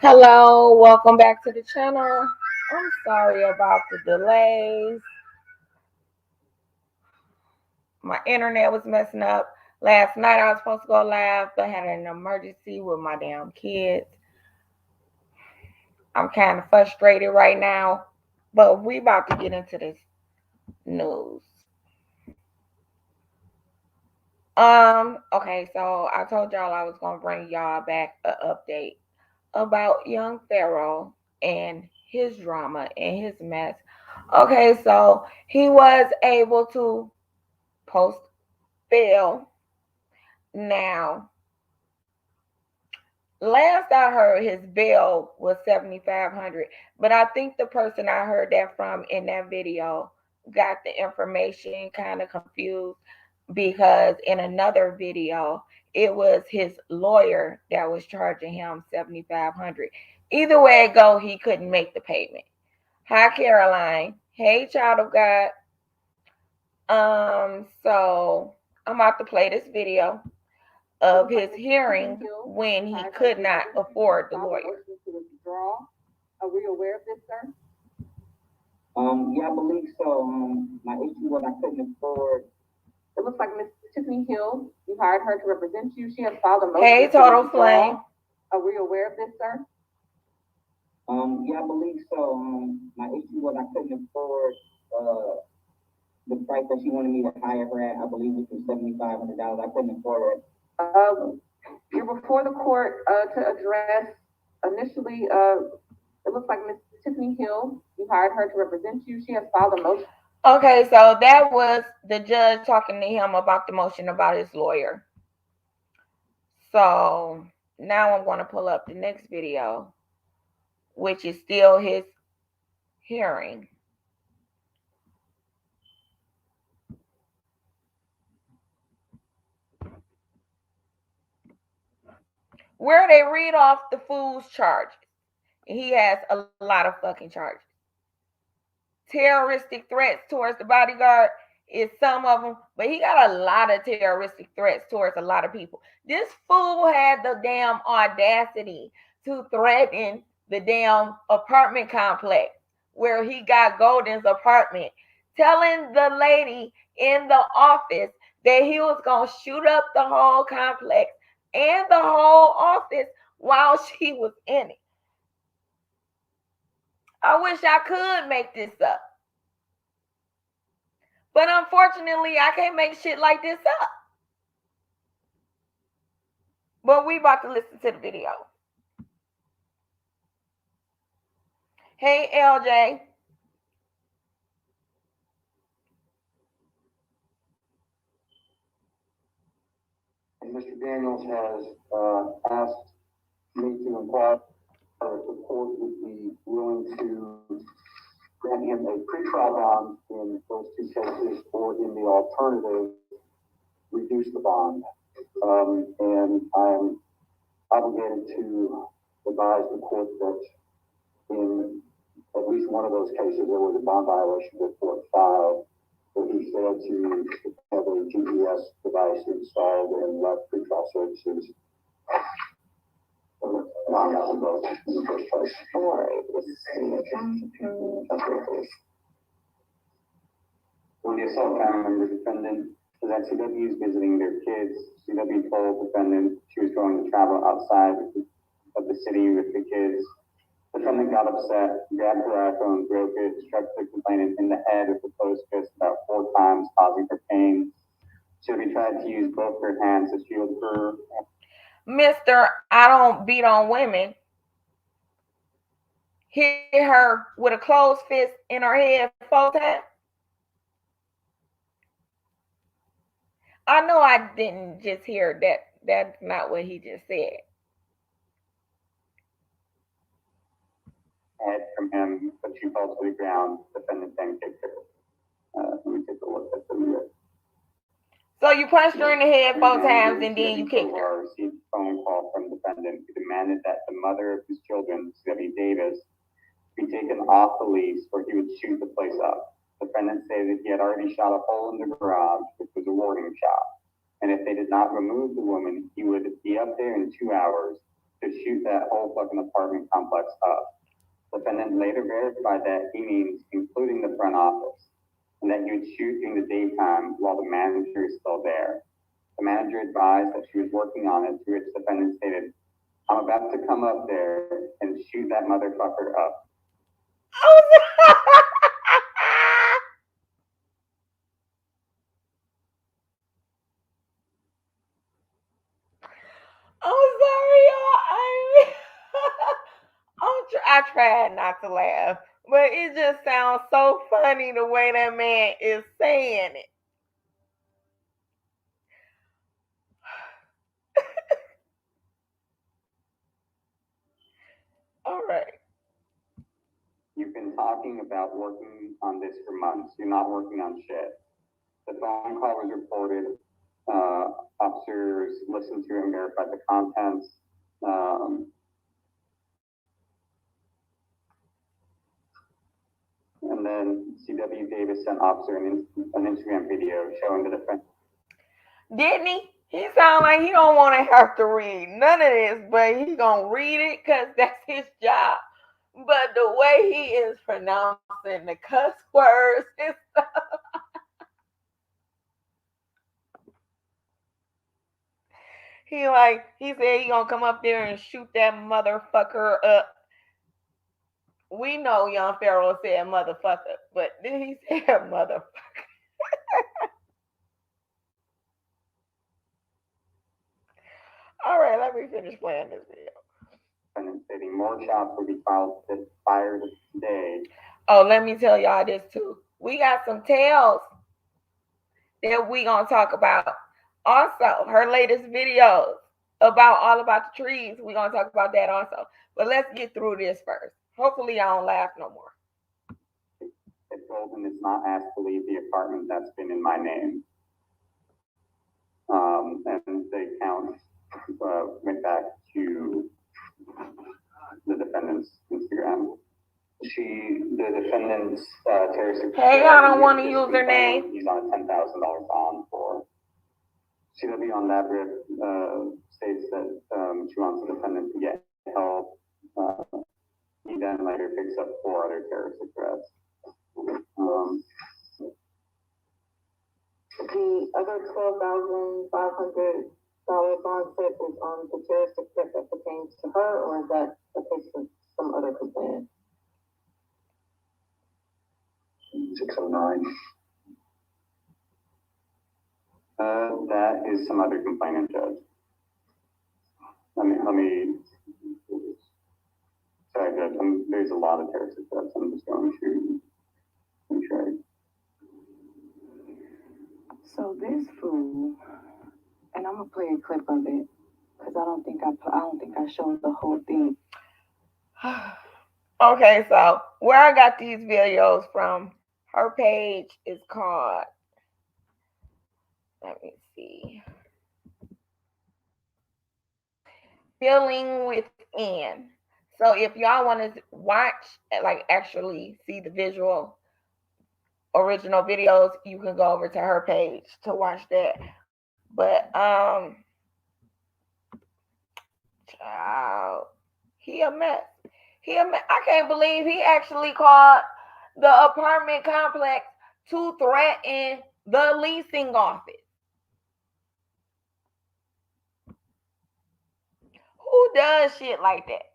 Hello, welcome back to the channel. I'm sorry about the delays. My internet was messing up. Last night I was supposed to go live, but had an emergency with my damn kids. I'm kind of frustrated right now, but we about to get into this news. Okay, so I told y'all I was gonna bring y'all back an update about young Pharaoh and his drama and his mess. Okay, so he was able to post bail. Now, last I heard, his bail was 7,500. But I think the person I heard that from in that video got the information kind of confused because in another video, it was his lawyer that was charging him 7,500. Either way it go, he couldn't make the payment. Hi, Caroline. Hey, child of God. So I'm about to play this video of his hearing when he could not afford the lawyer. Are we aware of this, sir? Yeah, I believe so. My issue was I couldn't afford. It looks like Miss Tiffany Hill. You hired her to represent you. She has filed a motion. Hey, Total Flame. Are we aware of this, sir? Yeah, I believe so. My issue was I couldn't afford the price that she wanted me to hire her at. I believe it was $7,500. I couldn't afford it. You're before the court to address initially. It looks like Miss Tiffany Hill. You hired her to represent you. She has filed a motion. Okay, so that was the judge talking to him about the motion about his lawyer. So now I'm going to pull up the next video, which is still his hearing. Where they read off the fool's charges. He has a lot of fucking charges. Terroristic threats towards the bodyguard is some of them, but he got a lot of terroristic threats towards a lot of people. This fool had the damn audacity to threaten the damn apartment complex where he got Golden's apartment, telling the lady in the office that he was going to shoot up the whole complex and the whole office while she was in it. I wish I could make this up. But unfortunately, I can't make shit like this up. But we about to listen to the video. Hey, LJ. Mr. Daniels has asked me to inquire if the court would be willing to grant him a pretrial bond in those two cases, or in the alternative, reduce the bond. And I'm obligated to advise the court that in at least one of those cases there was a bond violation report filed, where he failed to have a GPS device installed and left pretrial services not out of both in the first place. All right, let's see. When the assault family member defendant was at CW's visiting their kids, CW told defendant she was going to travel outside of the city with the kids. The defendant got upset, grabbed her iPhone, broke it, struck the complainant in the head with a closed fist about 4 times, causing her pain. CW tried to use both her hands to shield her. Mr. I don't beat on women. Hit her with a closed fist in her head 4 times. I know I didn't just hear that. That's not what he just said. Head from him, but she fell to the ground. Defendant then kicked her. Let me take a look at the video. So you punched her in the head 4 times and then you kicked her. Received a phone call from the defendant who demanded that the mother of his children, Debbie Davis, be taken off the lease or he would shoot the place up. The defendant stated he had already shot a hole in the garage, which was a warning shot. And if they did not remove the woman, he would be up there in 2 hours to shoot that whole fucking apartment complex up. Defendant later verified that he means including the front office, and that he would shoot during the daytime while the manager is still there. The manager advised that she was working on it, to which the defendant stated, "I'm about to come up there and shoot that motherfucker up." I'm sorry, y'all. I tried not to laugh, but it just sounds so funny the way that man is saying it. All right. You've been talking about working on this for months. You're not working on shit. The phone call was reported. Officers listened to it and verified the contents. And then C.W. Davis sent officer an Instagram video showing the defense. Didn't he? He sound like he don't want to have to read none of this, but he gonna read it because that's his job. But the way he is pronouncing the cuss words and stuff. He said he gonna come up there and shoot that motherfucker up. We know young Pharaoh said motherfucker, but then he said motherfucker. All right, let me finish playing this video. And stating more shots will be fired today. Oh, let me tell y'all this too. We got some tales that we gonna talk about. Also, her latest videos about all about the trees. We gonna talk about that also. But let's get through this first. Hopefully, y'all don't laugh no more. If Golden is not asked to leave the apartment that's been in my name. And the account went back to the defendant's Instagram. The defendant's terrorist. Hey, I don't want a username. He's on a $10,000 bond for. CW on that rip states that she wants the defendant to get help. He then later picks up 4 other terrorist threats. The other $12,500 bond set is on the terrorist threat that pertains to her, or is that a case of some other complaint? 609. That is some other complainant, Judge. Let me. Sorry, Judge. There's a lot of terrorist threats. I'm just going to make sure. So this fool, and I'm gonna play a clip of it because I don't think I showed the whole thing. Okay, so where I got these videos from, her page is called. Let me see. Feeling Within. So if y'all want to watch, like actually see the visual original videos, you can go over to her page to watch that. But child, he a mess. I can't believe he actually called the apartment complex to threaten the leasing office. Who does shit like that?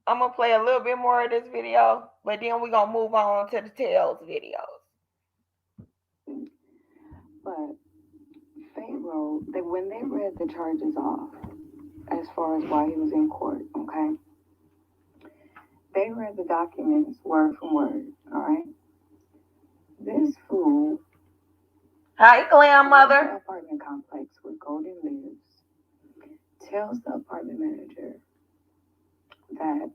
I'm gonna play a little bit more of this video, but then we're gonna move on to the Tails videos. But Pharaoh, when they read the charges off, as far as why he was in court, okay, they read the documents word for word, all right. This fool. Hi, grandmother. The apartment complex where Golden lives tells the apartment manager that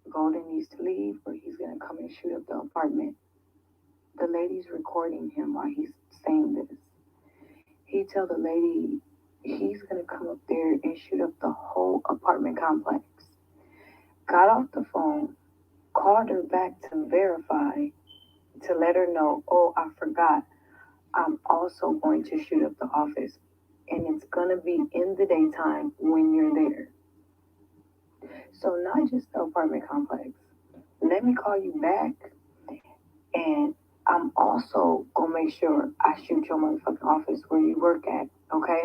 Golden needs to leave or he's going to come and shoot up the apartment. The lady's recording him while he's saying this. He tell the lady he's going to come up there and shoot up the whole apartment complex. Got off the phone, called her back to verify, to let her know, oh, I forgot. I'm also going to shoot up the office, and it's going to be in the daytime when you're there. So, not just the apartment complex. Let me call you back, and I'm also going to make sure I shoot your motherfucking office where you work at, okay?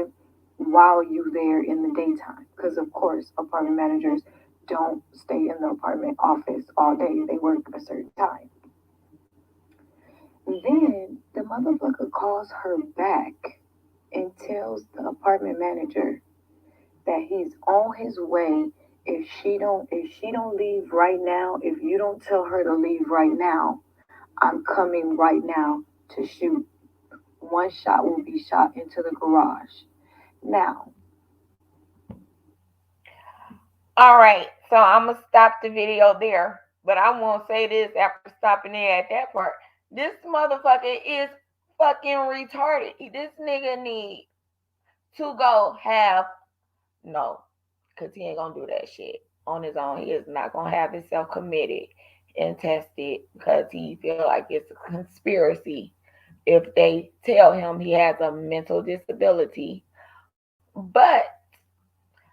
While you there in the daytime. Because, of course, apartment managers don't stay in the apartment office all day, they work a certain time. Then the motherfucker calls her back and tells the apartment manager that he's on his way. If she don't leave right now, if you don't tell her to leave right now, I'm coming right now to shoot. One shot will be shot into the garage. Now, All right, so I'm gonna stop the video there, but I won't say this after stopping there at that part. This motherfucker is fucking retarded. This nigga need to go have no, cause he ain't gonna do that shit on his own. He is not gonna have himself committed and tested because he feel like it's a conspiracy if they tell him he has a mental disability. But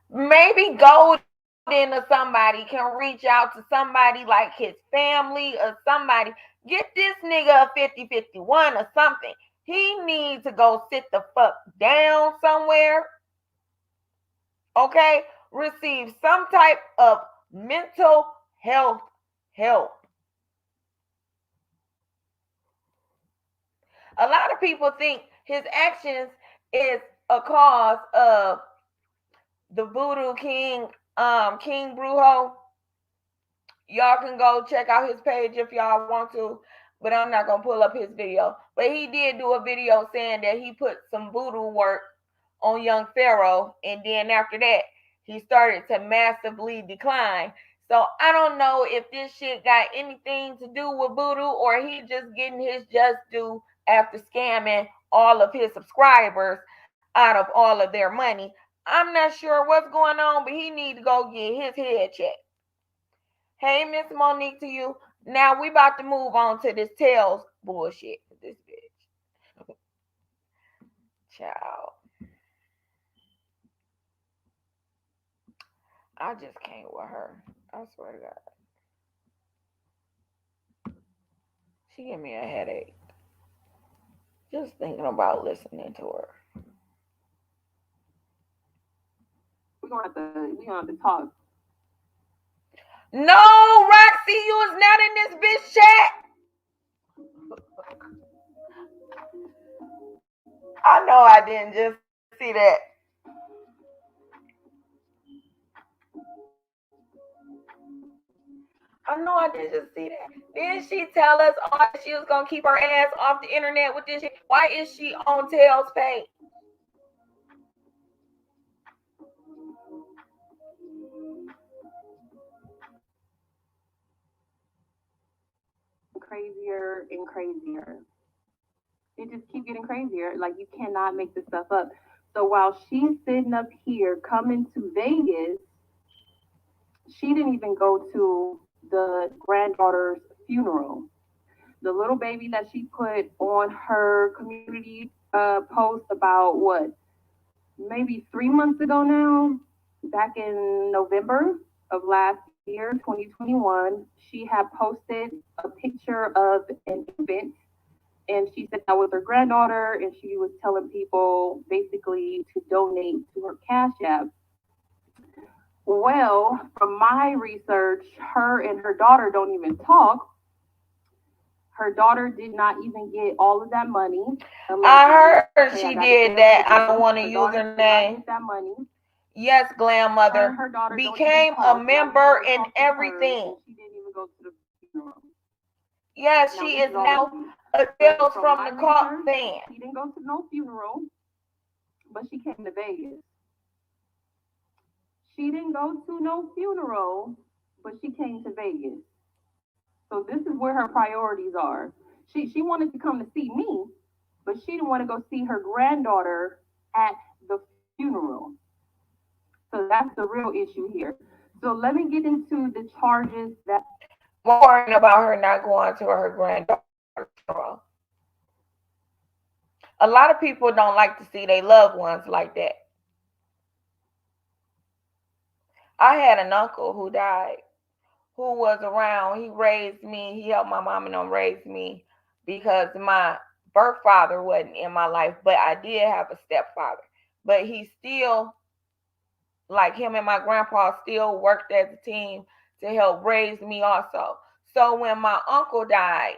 maybe Golden or somebody can reach out to somebody like his family or somebody. Get this nigga a 50-51 or something. He needs to go sit the fuck down somewhere, okay? Receive some type of mental health help. A lot of people think his actions is a cause of the voodoo king, King Brujo. Y'all can go check out his page if y'all want to, but I'm not gonna pull up his video. But he did do a video saying that he put some voodoo work on young Pharaoh, and then after that, he started to massively decline. So I don't know if this shit got anything to do with voodoo or he just getting his just due after scamming all of his subscribers out of all of their money. I'm not sure what's going on, but he need to go get his head checked. Hey, Miss Monique, to you. Now we about to move on to this tails bullshit. This bitch, child. I just can't with her. I swear to God, she give me a headache just thinking about listening to her. We gonna have to talk. No, Roxy, you was not in this bitch chat. I know I didn't just see that. I know I didn't just see that. Didn't she tell us all that she was gonna keep her ass off the internet with this shit? Why is she on Tails' page? Crazier and crazier. It just keep getting crazier. Like you cannot make this stuff up. So while she's sitting up here coming to Vegas, she didn't even go to the granddaughter's funeral. The little baby that she put on her community post about what, maybe 3 months ago now, back in November of last year, 2021, she had posted a picture of an infant, and she said that was her granddaughter, and she was telling people basically to donate to her Cash App. Well, from my research, her and her daughter don't even talk. Her daughter did not even get all of that money. I Allegedly. heard Okay, she I got it did clear that. for I the don't want people. to Her use daughter her did not name. get that money. Yes, Glam Her and Mother her daughter don't even became a talk. Not even member want to in talk to her, everything. and she didn't even go to the funeral. Yes, Now she this is is all now on me. a But Tales from from my the Cop research, fan. she didn't go to no funeral, but she came to Vegas. She didn't go to no funeral, but she came to Vegas. So this is where her priorities are. She wanted to come to see me, but she didn't want to go see her granddaughter at the funeral. So that's the real issue here. So let me get into the charges that Warning about her not going to her granddaughter's funeral. A lot of people don't like to see their loved ones like that. I had an uncle who died, who was around. He raised me. He helped my mom and them raise me because my birth father wasn't in my life, but I did have a stepfather. But he still, like him and my grandpa, still worked as a team to help raise me also. So when my uncle died,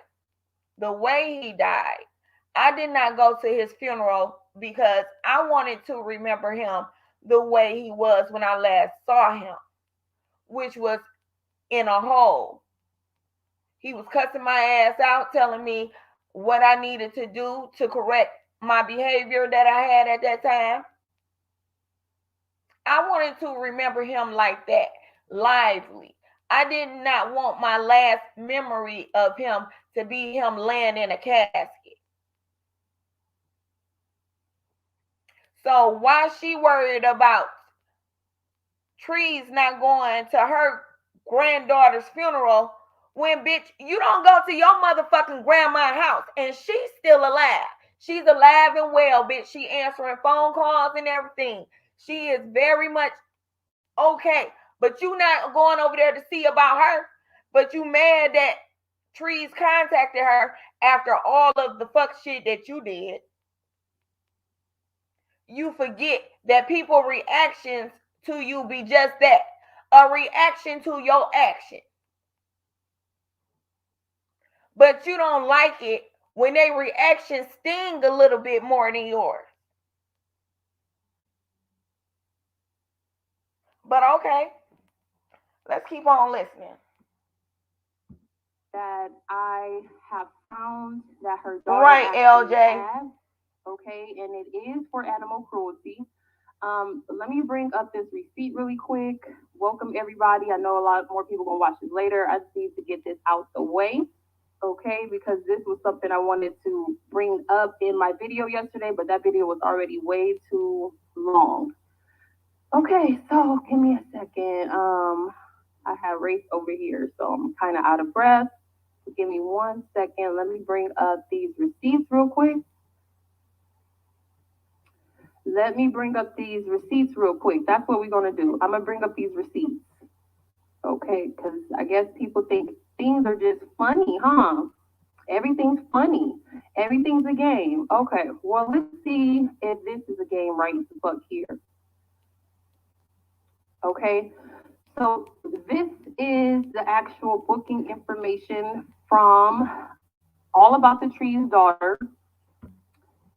the way he died, I did not go to his funeral because I wanted to remember him the way he was when I last saw him, which was in a hole. He was cussing my ass out, telling me what I needed to do to correct my behavior that I had at that time. I wanted to remember him like that, lively. I did not want my last memory of him to be him laying in a casket. So why she worried about Trees not going to her granddaughter's funeral when, bitch, you don't go to your motherfucking grandma's house and she's still alive. She's alive and well, bitch. She answering phone calls and everything. She is very much okay. But you not going over there to see about her. But you mad that Trees contacted her after all of the fuck shit that you did. You forget that people reactions to you be just that, a reaction to your action. But you don't like it when they reactions sting a little bit more than yours. But okay, let's keep on listening. That I have found that her daughter Right, actually LJ. has, okay, and it is for animal cruelty. Let me bring up this receipt really quick. Welcome everybody. I know a lot more people gonna watch this later. I just need to get this out the way, okay? Because this was something I wanted to bring up in my video yesterday, but that video was already way too long. Okay, so give me a second. I have Race over here, so I'm kind of out of breath. Give me 1 second. Let me bring up these receipts real quick. Let me bring up these receipts real quick. That's what we're going to do. I'm going to bring up these receipts. Okay, because I guess people think things are just funny, huh? Everything's funny. Everything's a game. Okay, well, let's see if this is a game right the fuck here. Okay, so this is the actual booking information from All About the Tree's daughter.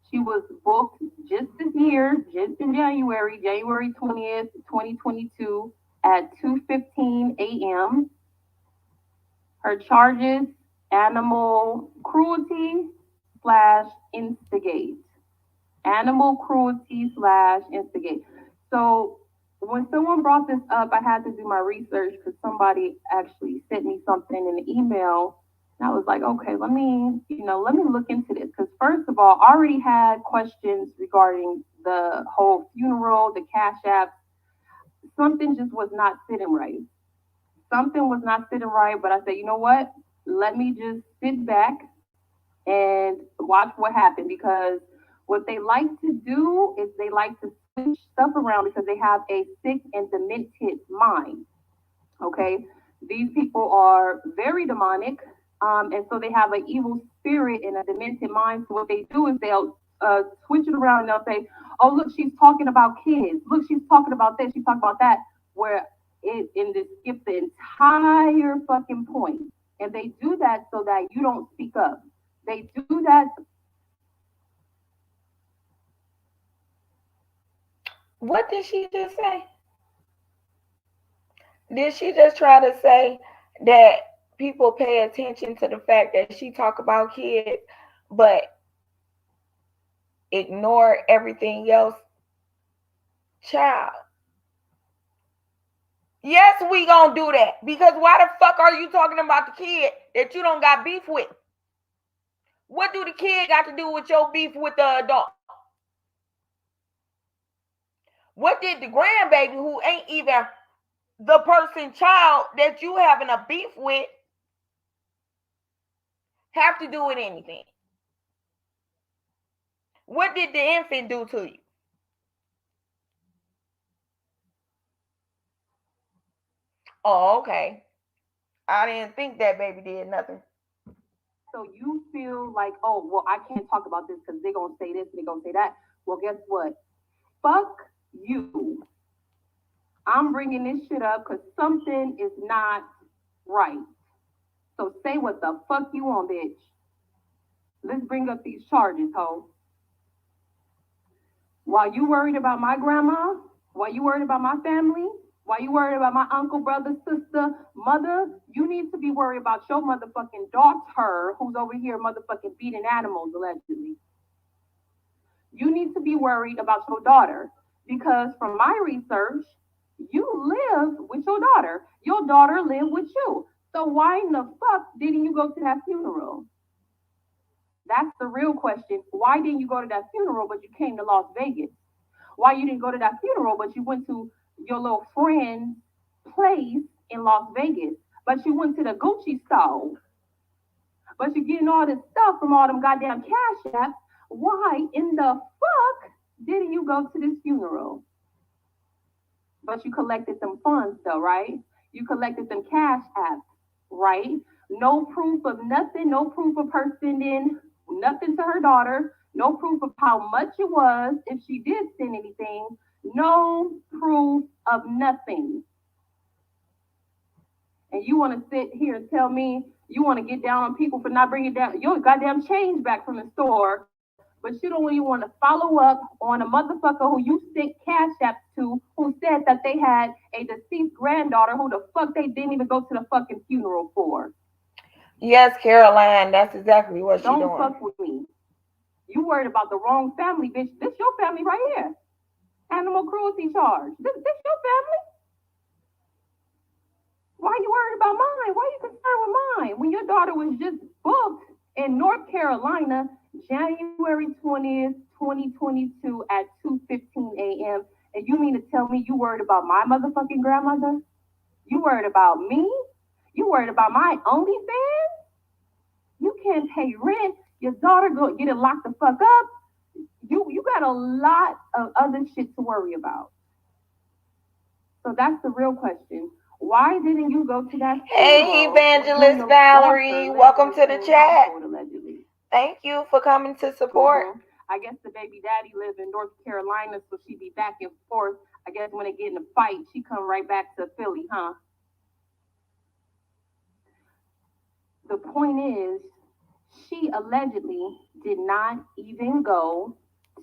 She was booked just this year, just in January, January 20th, 2022 at 2:15 a.m. Her charges, animal cruelty slash instigate. Animal cruelty slash instigate. So when someone brought this up, I had to do my research because somebody actually sent me something in an email. And I was like, okay, let me look into this. Because first of all, I already had questions regarding the whole funeral, the cash apps. Something just was not sitting right. Something was not sitting right, but I said, you know what? Let me just sit back and watch what happened because what they like to do is they like to switch stuff around because they have a sick and demented mind. Okay, these people are very demonic, and so they have an evil spirit and a demented mind. So what they do is they'll switch it around and they'll say, "Oh, look, she's talking about kids. Look, she's talking about this. She's talking about that." Where it and they skip the entire fucking point, and they do that so that you don't speak up. They do that. What did she just say? Did she just try to say that people pay attention to the fact that she talk about kids, but ignore everything else? Child. Yes, we gonna do that. Because why the fuck are you talking about the kid that you don't got beef with? What do the kid got to do with your beef with the adult? What did the grandbaby, who ain't even the person child that you having a beef with, have to do with anything? What did the infant do to you? Oh, okay. I didn't think that baby did nothing. So you feel like, oh, well, I can't talk about this because they're gonna say this and they're gonna say that. Well, guess what? Fuck you. I'm bringing this shit up because something is not right. So say what the fuck you want, bitch. Let's bring up these charges, ho. While you worried about my grandma, while you worried about my family, while you worried about my uncle, brother, sister, mother, you need to be worried about your motherfucking daughter who's over here motherfucking beating animals allegedly. You need to be worried about your daughter because from my research, you live with your daughter. Your daughter lived with you. So why in the fuck didn't you go to that funeral? That's the real question. Why didn't you go to that funeral but you came to Las Vegas? Why you didn't go to that funeral but you went to your little friend's place in Las Vegas? But you went to the Gucci store. But you're getting all this stuff from all them goddamn cash apps. Why in the fuck didn't you go to this funeral? But you collected them funds though, right? You collected them cash apps, right? No proof of nothing, no proof of her sending nothing to her daughter, no proof of how much it was, if she did send anything, no proof of nothing. And you want to sit here and tell me you want to get down on people for not bringing down your goddamn change back from the store, but you don't even want to follow up on a motherfucker who you sent cash apps to, who said that they had a deceased granddaughter who the fuck they didn't even go to the fucking funeral for. Yes, Caroline, that's exactly what she Don't doing. fuck with me. You worried about the wrong family, bitch. This your family right here. Animal cruelty charge. This your family. Why are you worried about mine? Why are you concerned with mine? When your daughter was just booked in North Carolina, January 20th, 2022 at 2:15 a.m. And you mean to tell me you worried about my motherfucking grandmother? You worried about me? You worried about my OnlyFans? You can't pay rent. Your daughter go get it locked the fuck up. You got a lot of other shit to worry about. So that's the real question. Why didn't you go to that Hey, funeral when Evangelist your daughter Valerie, lived welcome in the to the same chat. household allegedly? Thank you for coming to support. I guess the baby daddy lived in North Carolina, so she be back and forth. I guess when they get in a fight, she come right back to Philly, huh? The point is, she allegedly did not even go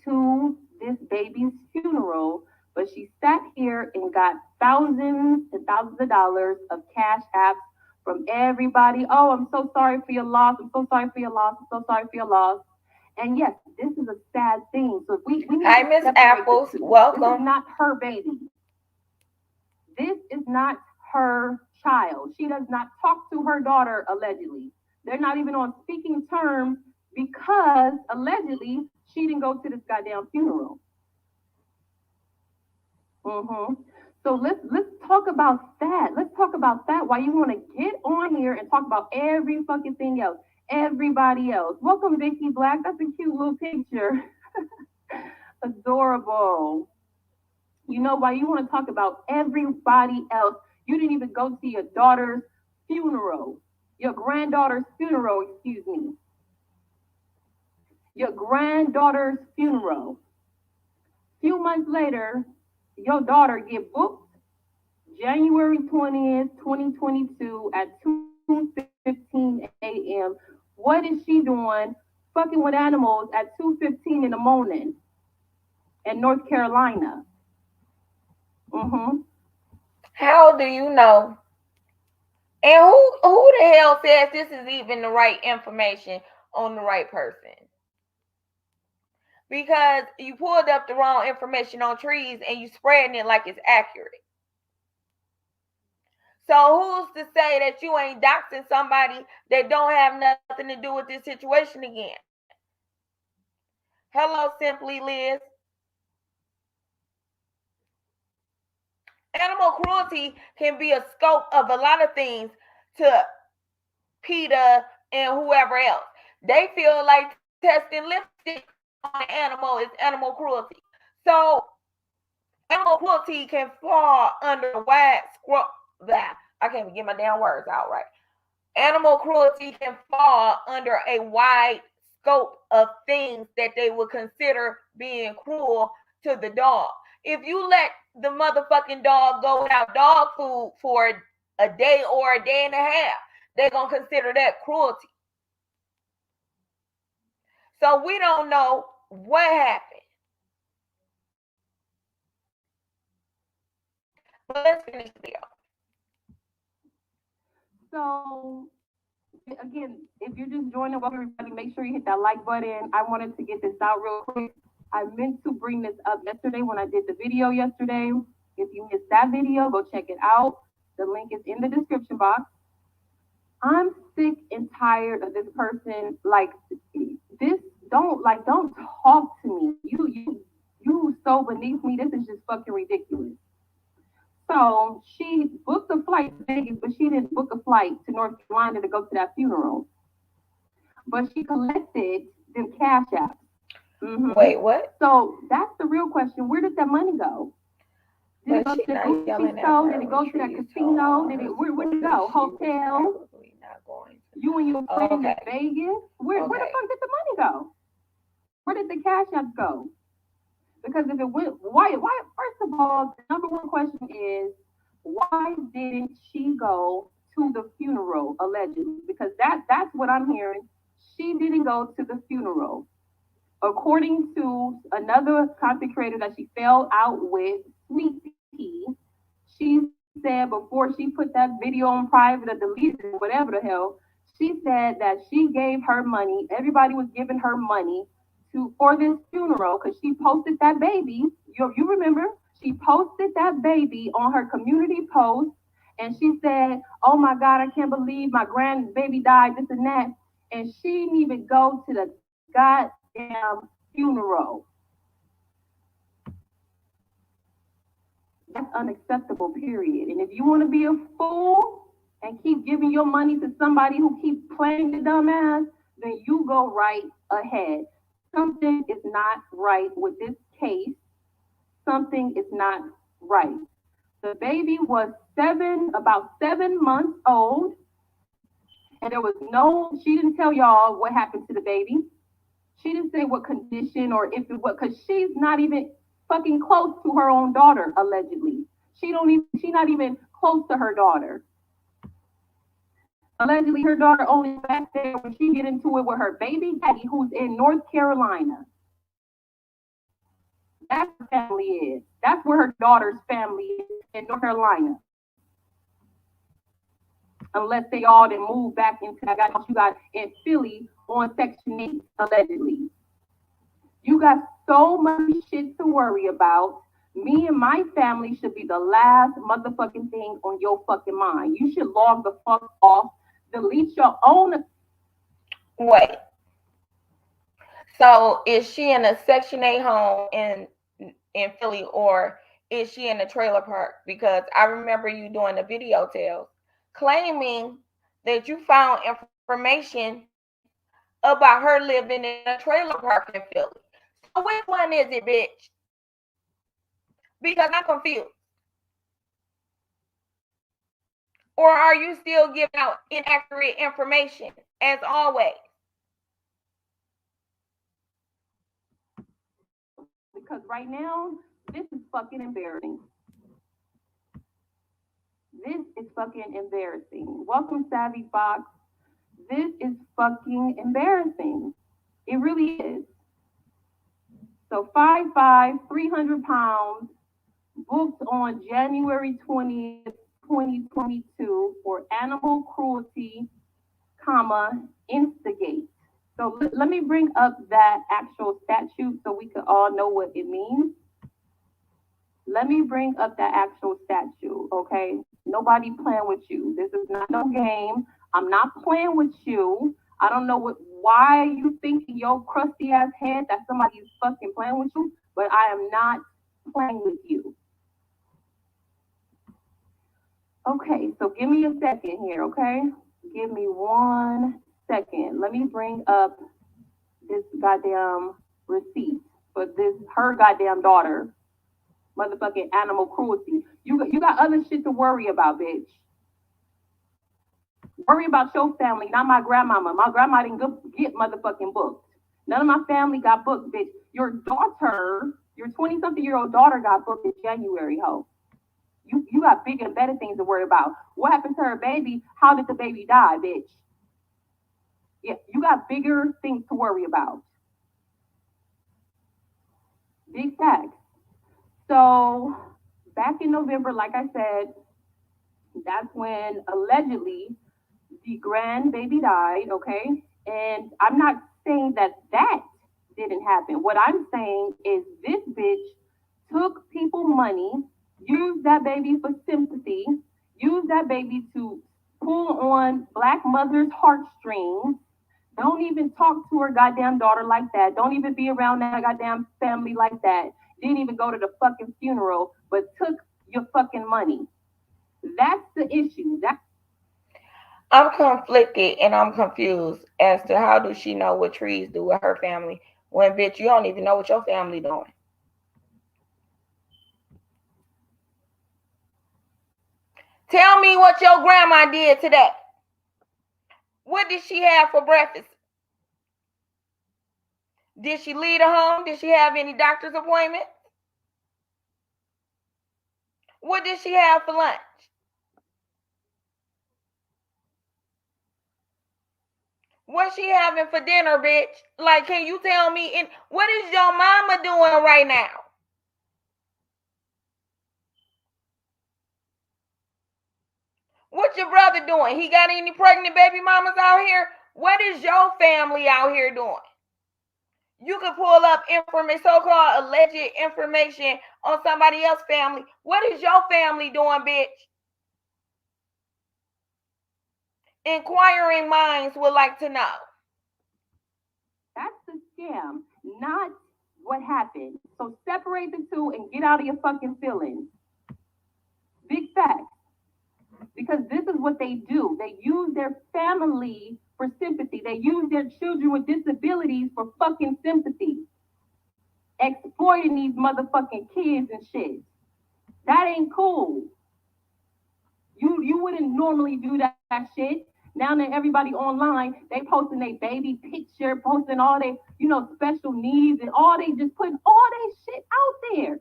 to this baby's funeral, but she sat here and got thousands and thousands of dollars of cash apps from everybody. Oh, I'm so sorry for your loss. I'm so sorry for your loss. I'm so sorry for your loss. And yes, this is a sad thing. So we need Hi, to Miss separate the Apples. two. This is Welcome. not her baby. This is not her child. She does not talk to her daughter, allegedly. They're not even on speaking terms because allegedly she didn't go to this goddamn funeral. Mm-hmm. So let's talk about that. Let's talk about that. Why you want to get on here and talk about every fucking thing else, everybody else. Welcome, Vicky Black. That's a cute little picture. Adorable. You know why you want to talk about everybody else? You didn't even go to your daughter's funeral, your granddaughter's funeral, excuse me, your granddaughter's funeral. Few months later, your daughter get booked January 20th, 2022 at 2:15 a.m. What is she doing fucking with animals at 2:15 in the morning in North Carolina? Mm-hmm. How do you know? And who the hell says this is even the right information on the right person? Because you pulled up the wrong information on trees and you spreading it like it's accurate. So who's to say that you ain't doxing somebody that don't have nothing to do with this situation again? Hello, Simply Liz. Animal cruelty can be a scope of a lot of things to PETA and whoever else. They feel like testing lipstick on an animal is animal cruelty. So animal cruelty can fall under a wide scroll. That I can't even get my damn words out right. Animal cruelty can fall under a wide scope of things that they would consider being cruel to the dog. If you let the motherfucking dog go without dog food for a day or a day and a half, they're going to consider that cruelty. So we don't know what happened. But let's finish the video. So again, if you're just joining, welcome everybody. Make sure you hit that like button. I wanted to get this out real quick. I meant to bring this up yesterday when I did the video yesterday. If you missed that video, go check it out. The link is in the description box. I'm sick and tired of this person. Like this, don't talk to me. You so beneath me. This is just fucking ridiculous. So she booked a flight to Vegas, but she didn't book a flight to North Carolina to go to that funeral. But she collected them cash apps. Wait, what? So that's the real question. Where did that money go? Did it go to the Gucci store? Did it go to that casino? Where did it go? Hotel? You and your friend in Vegas? Where the fuck did the money go? Where did the cash apps go? Because if it went, why? First of all, the number one question is why didn't she go to the funeral allegedly? Because that's what I'm hearing. She didn't go to the funeral. According to another content creator that she fell out with, Sweet Tea, she said before she put that video on private or deleted it, whatever the hell, she said that she gave her money. Everybody was giving her money for this funeral because she posted that baby. You remember? She posted that baby on her community post, and she said, "Oh my God, I can't believe my grandbaby died. This and that." And she didn't even go to the goddamn funeral. That's unacceptable, period. And if you want to be a fool and keep giving your money to somebody who keeps playing the dumbass, then you go right ahead. Something is not right with this case. Something is not right. The baby was about 7 months old, and there was she didn't tell y'all what happened to the baby. She didn't say what condition or if it was, because she's not even fucking close to her own daughter, allegedly. She's not even close to her daughter. Allegedly, her daughter only back there when she get into it with her baby daddy, who's in North Carolina. That's where her family is. That's where her daughter's family is, in North Carolina. Unless they all then move back into that house you got in Philly on Section 8, allegedly. You got so much shit to worry about. Me and my family should be the last motherfucking thing on your fucking mind. You should log the fuck off. Delete your own. Wait. So is she in a Section 8 home in Philly, or is she in a trailer park? Because I remember you doing a video tales claiming that you found information about her living in a trailer park in Philly. So which one is it, bitch? Because I'm confused. Or are you still giving out inaccurate information as always? Because right now, this is fucking embarrassing. This is fucking embarrassing. Welcome, Savvy Fox. This is fucking embarrassing. It really is. So 5'5", 300 pounds, booked on January 20th, 2022 for animal cruelty, instigate. So let me bring up that actual statute so we can all know what it means. Let me bring up that actual statute, okay? Nobody playing with you. This is not no game. I'm not playing with you. I don't know why you think in your crusty ass head that somebody is fucking playing with you, but I am not playing with you. Okay, so give me a second here, okay? Give me 1 second. Let me bring up this goddamn receipts for this her goddamn daughter. Motherfucking animal cruelty. You got other shit to worry about, bitch. Worry about your family, not my grandmama. My grandma didn't get motherfucking booked. None of my family got booked, bitch. Your daughter, your 20-something-year-old daughter got booked in January, ho. You got bigger and better things to worry about. What happened to her baby? How did the baby die, bitch? Yeah, you got bigger things to worry about. Big facts. So back in November, like I said, that's when allegedly the grandbaby died, okay? And I'm not saying that that didn't happen. What I'm saying is this bitch took people money, used that baby for sympathy, used that baby to pull on black mothers' heartstrings. Don't even talk to her goddamn daughter like that. Don't even be around that goddamn family like that. Didn't even go to the fucking funeral, but took your fucking money. That's the issue. I'm conflicted and I'm confused as to how does she know what trees do with her family when, bitch, you don't even know what your family doing. Tell me what your grandma did today. What did she have for breakfast? Did she leave the home? Did she have any doctor's appointments? What did she have for lunch? What's she having for dinner, bitch? Like, can you tell me? What is your mama doing right now? What your brother doing? He got any pregnant baby mamas out here? What is your family out here doing? You can pull up information, so-called alleged information on somebody else's family. What is your family doing, bitch? Inquiring minds would like to know. That's the scam, not what happened. So separate the two and get out of your fucking feelings. Big facts. Because this is what they do. They use their family for sympathy. They use their children with disabilities for fucking sympathy. Exploiting these motherfucking kids and shit. That ain't cool. You wouldn't normally do that shit. Now that everybody online, they posting their baby picture, posting all their, special needs and all they just putting all their shit out there.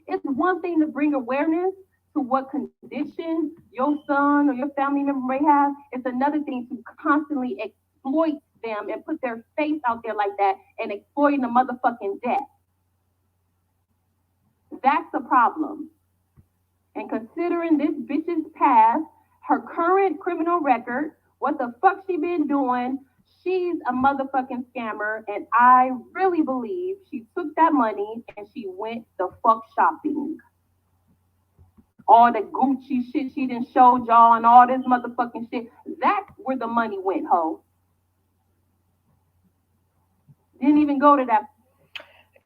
It's one thing to bring awareness to what condition your son or your family member may have. It's another thing to constantly exploit them and put their face out there like that and exploiting the motherfucking death. That's the problem. And considering this bitch's past, her current criminal record, what the fuck she been doing, she's a motherfucking scammer. And I really believe she took that money and she went the fuck shopping. All the Gucci shit she done showed y'all and all this motherfucking shit. That's where the money went, ho. Didn't even go to that.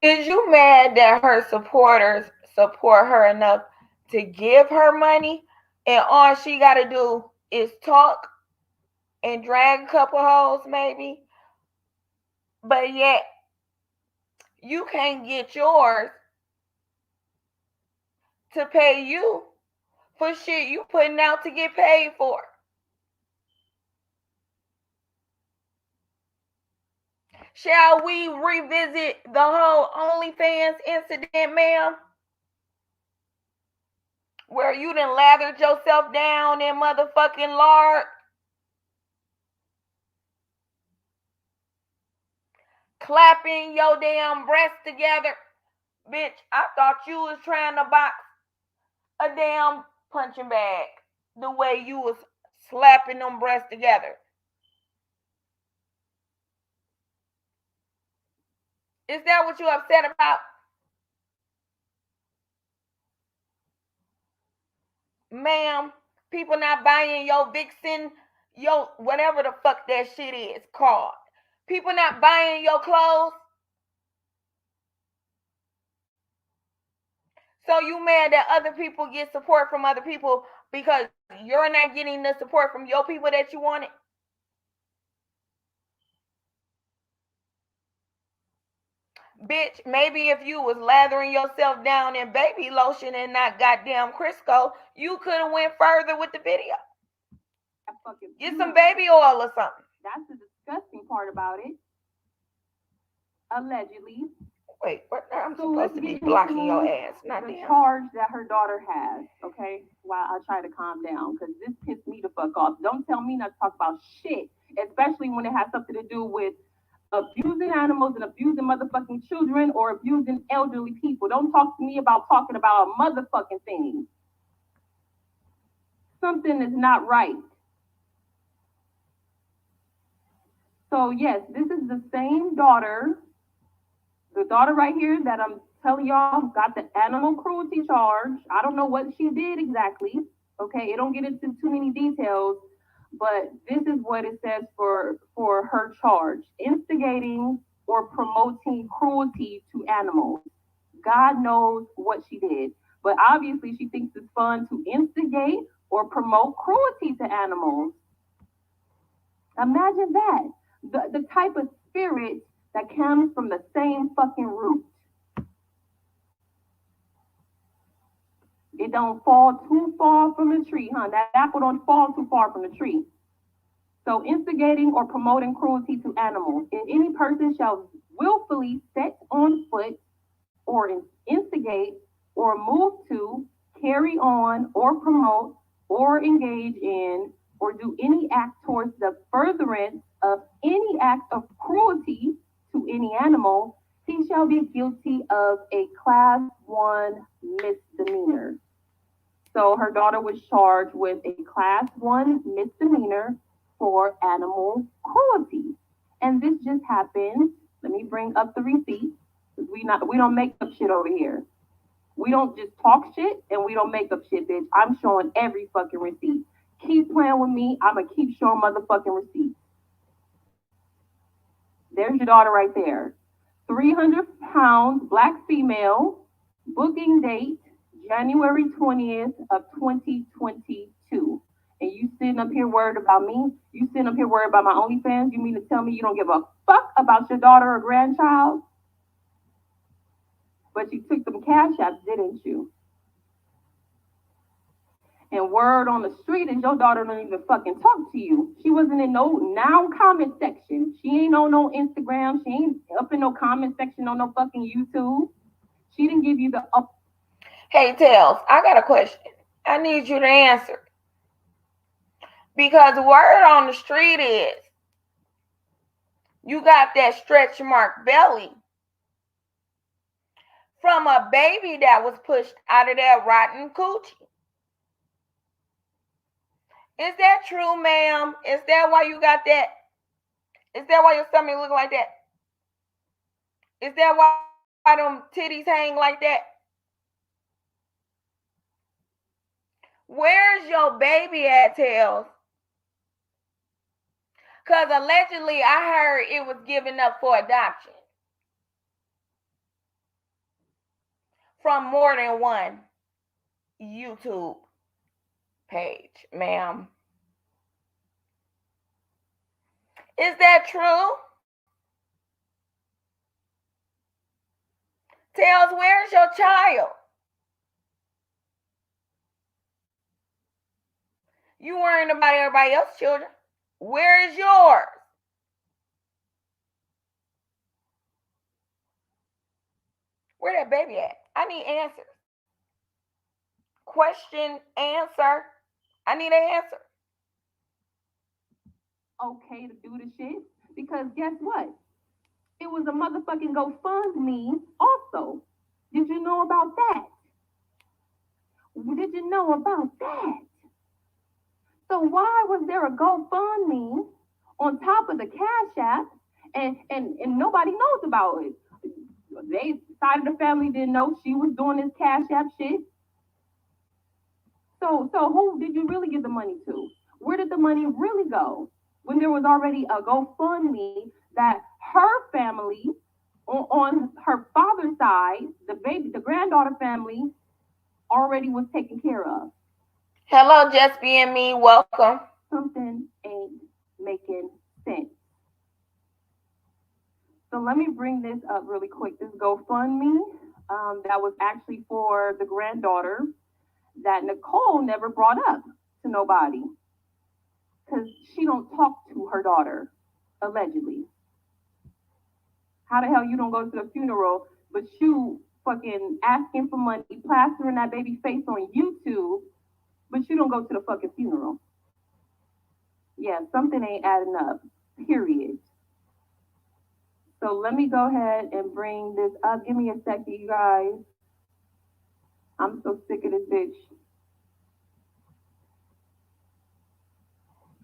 Is you mad that her supporters support her enough to give her money and all she got to do is talk and drag a couple hoes maybe? But yet you can't get yours to pay you for shit you putting out to get paid for. Shall we revisit the whole OnlyFans incident, ma'am? Where you done lathered yourself down in motherfucking lard, clapping your damn breasts together. Bitch, I thought you was trying to box a damn punching bag the way you was slapping them breasts together. Is that what you upset about? Ma'am, people not buying your Vixen, your whatever the fuck that shit is called. People not buying your clothes. So you mad that other people get support from other people because you're not getting the support from your people that you wanted? Bitch, maybe if you was lathering yourself down in baby lotion and not goddamn Crisco, you could have went further with the video. Get some baby oil or something. That's the disgusting part about it. Allegedly. Wait, what? I'm So supposed let's to be get blocking your into ass, not the them. charge that her daughter has, okay? While I try to calm down, because this pissed me the fuck off. Don't tell me not to talk about shit, especially when it has something to do with abusing animals and abusing motherfucking children or abusing elderly people. Don't talk to me about talking about a motherfucking thing. Something is not right. So yes, this is the same daughter, the daughter right here that I'm telling y'all got the animal cruelty charge. I don't know what she did exactly. Okay, it don't get into too many details, but this is what it says for her charge: instigating or promoting cruelty to animals. God knows what she did, but obviously she thinks it's fun to instigate or promote cruelty to animals. Imagine that. The type of spirit that comes from the same fucking root. It don't fall too far from the tree, huh? That apple don't fall too far from the tree. So instigating or promoting cruelty to animals. And any person shall willfully set on foot or instigate or move to, carry on or promote or engage in or do any act towards the furtherance of any act of cruelty to any animal, he shall be guilty of a class one misdemeanor. So her daughter was charged with a class one misdemeanor for animal cruelty. And this just happened. Let me bring up the receipt. We don't make up shit over here. We don't just talk shit and we don't make up shit, bitch. I'm showing every fucking receipt. Keep playing with me. I'ma keep showing motherfucking receipts. There's your daughter right there. 300 pounds, black female, booking date January 20th of 2022. And you sitting up here worried about me? You sitting up here worried about my OnlyFans? You mean to tell me you don't give a fuck about your daughter or grandchild? But you took them cash apps, didn't you? And word on the street is your daughter don't even fucking talk to you. She wasn't in no now comment section. She ain't on no Instagram. She ain't up in no comment section on no fucking YouTube. She didn't give you the up. Hey, Tails, I got a question. I need you to answer. Because the word on the street is you got that stretch mark belly from a baby that was pushed out of that rotten coochie. Is that true, ma'am? Is that why you got that? Is that why your stomach look like that? Is that why them titties hang like that? Where's your baby at, Tails? Because allegedly I heard it was given up for adoption from more than one YouTube page, ma'am. Is that true? Tails, where's your child? You worrying about everybody else's children. Where is yours? Where that baby at? I need answers. Question, answer. I need an answer. Okay to do the shit? Because guess what? It was a motherfucking GoFundMe also. Did you know about that? Did you know about that? So why was there a GoFundMe on top of the Cash App and nobody knows about it? They side of the family didn't know she was doing this Cash App shit. So who did you really give the money to? Where did the money really go? When there was already a GoFundMe that her family on her father's side, the granddaughter family already was taken care of. Hello, Just Being Me. Welcome. Something ain't making sense. So let me bring this up really quick. This GoFundMe, that was actually for the granddaughter that Nicole never brought up to nobody because she don't talk to her daughter, allegedly. How the hell you don't go to the funeral, but you fucking asking for money, plastering that baby face on YouTube, but you don't go to the fucking funeral? Yeah, something ain't adding up. Period. So let me go ahead and bring this up. Give me a second, you guys. I'm so sick of this bitch.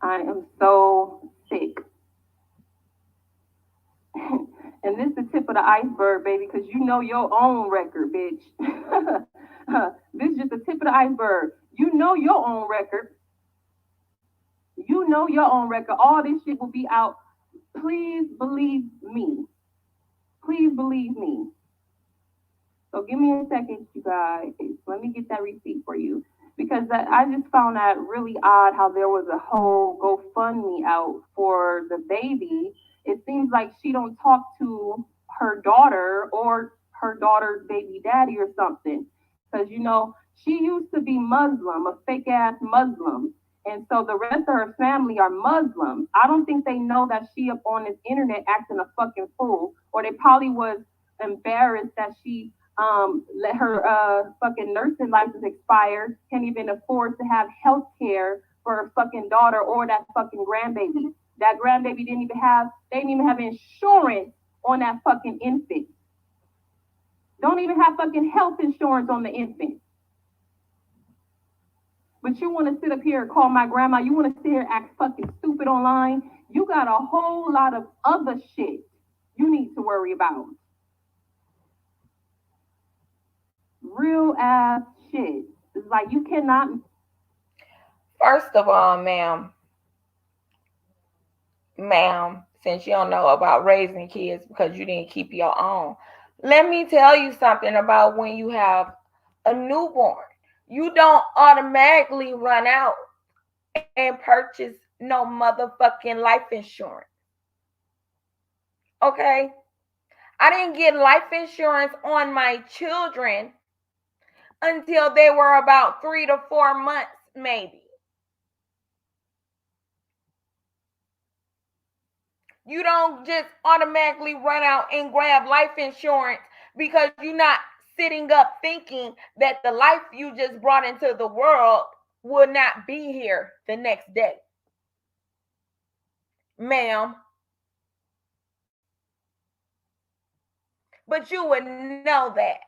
I am so sick. And this is the tip of the iceberg, baby, because you know your own record, bitch. This is just the tip of the iceberg. You know your own record. You know your own record. All this shit will be out. Please believe me. Please believe me. So give me a second, you guys. Let me get that receipt for you. Because I just found that really odd how there was a whole GoFundMe out for the baby. It seems like she don't talk to her daughter or her daughter's baby daddy or something. Because, you know, she used to be Muslim, a fake ass Muslim. And so the rest of her family are Muslims. I don't think they know that she up on this internet acting a fucking fool. Or they probably was embarrassed that she let her fucking nursing license expire, can't even afford to have health care for her fucking daughter or that fucking grandbaby. That grandbaby they didn't even have insurance on that fucking infant. Don't even have fucking health insurance on the infant. But you want to sit up here and call my grandma, you want to sit here and act fucking stupid online. You got a whole lot of other shit you need to worry about. Real ass shit. It's like you cannot. First of all, ma'am, since you don't know about raising kids because you didn't keep your own, let me tell you something about when you have a newborn. You don't automatically run out and purchase no motherfucking life insurance. Okay? I didn't get life insurance on my children until they were about 3 to 4 months, maybe. You don't just automatically run out and grab life insurance because you're not sitting up thinking that the life you just brought into the world will not be here the next day. Ma'am. But you would know that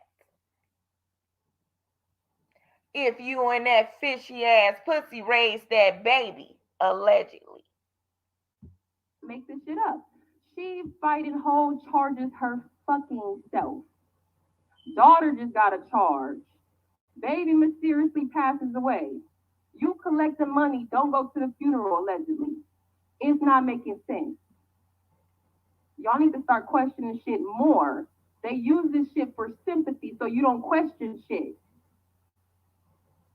if you and that fishy ass pussy raised that baby, allegedly. Make this shit up. She fighting whole charges her fucking self. Daughter just got a charge. Baby mysteriously passes away. You collect the money, don't go to the funeral, allegedly. It's not making sense. Y'all need to start questioning shit more. They use this shit for sympathy so you don't question shit.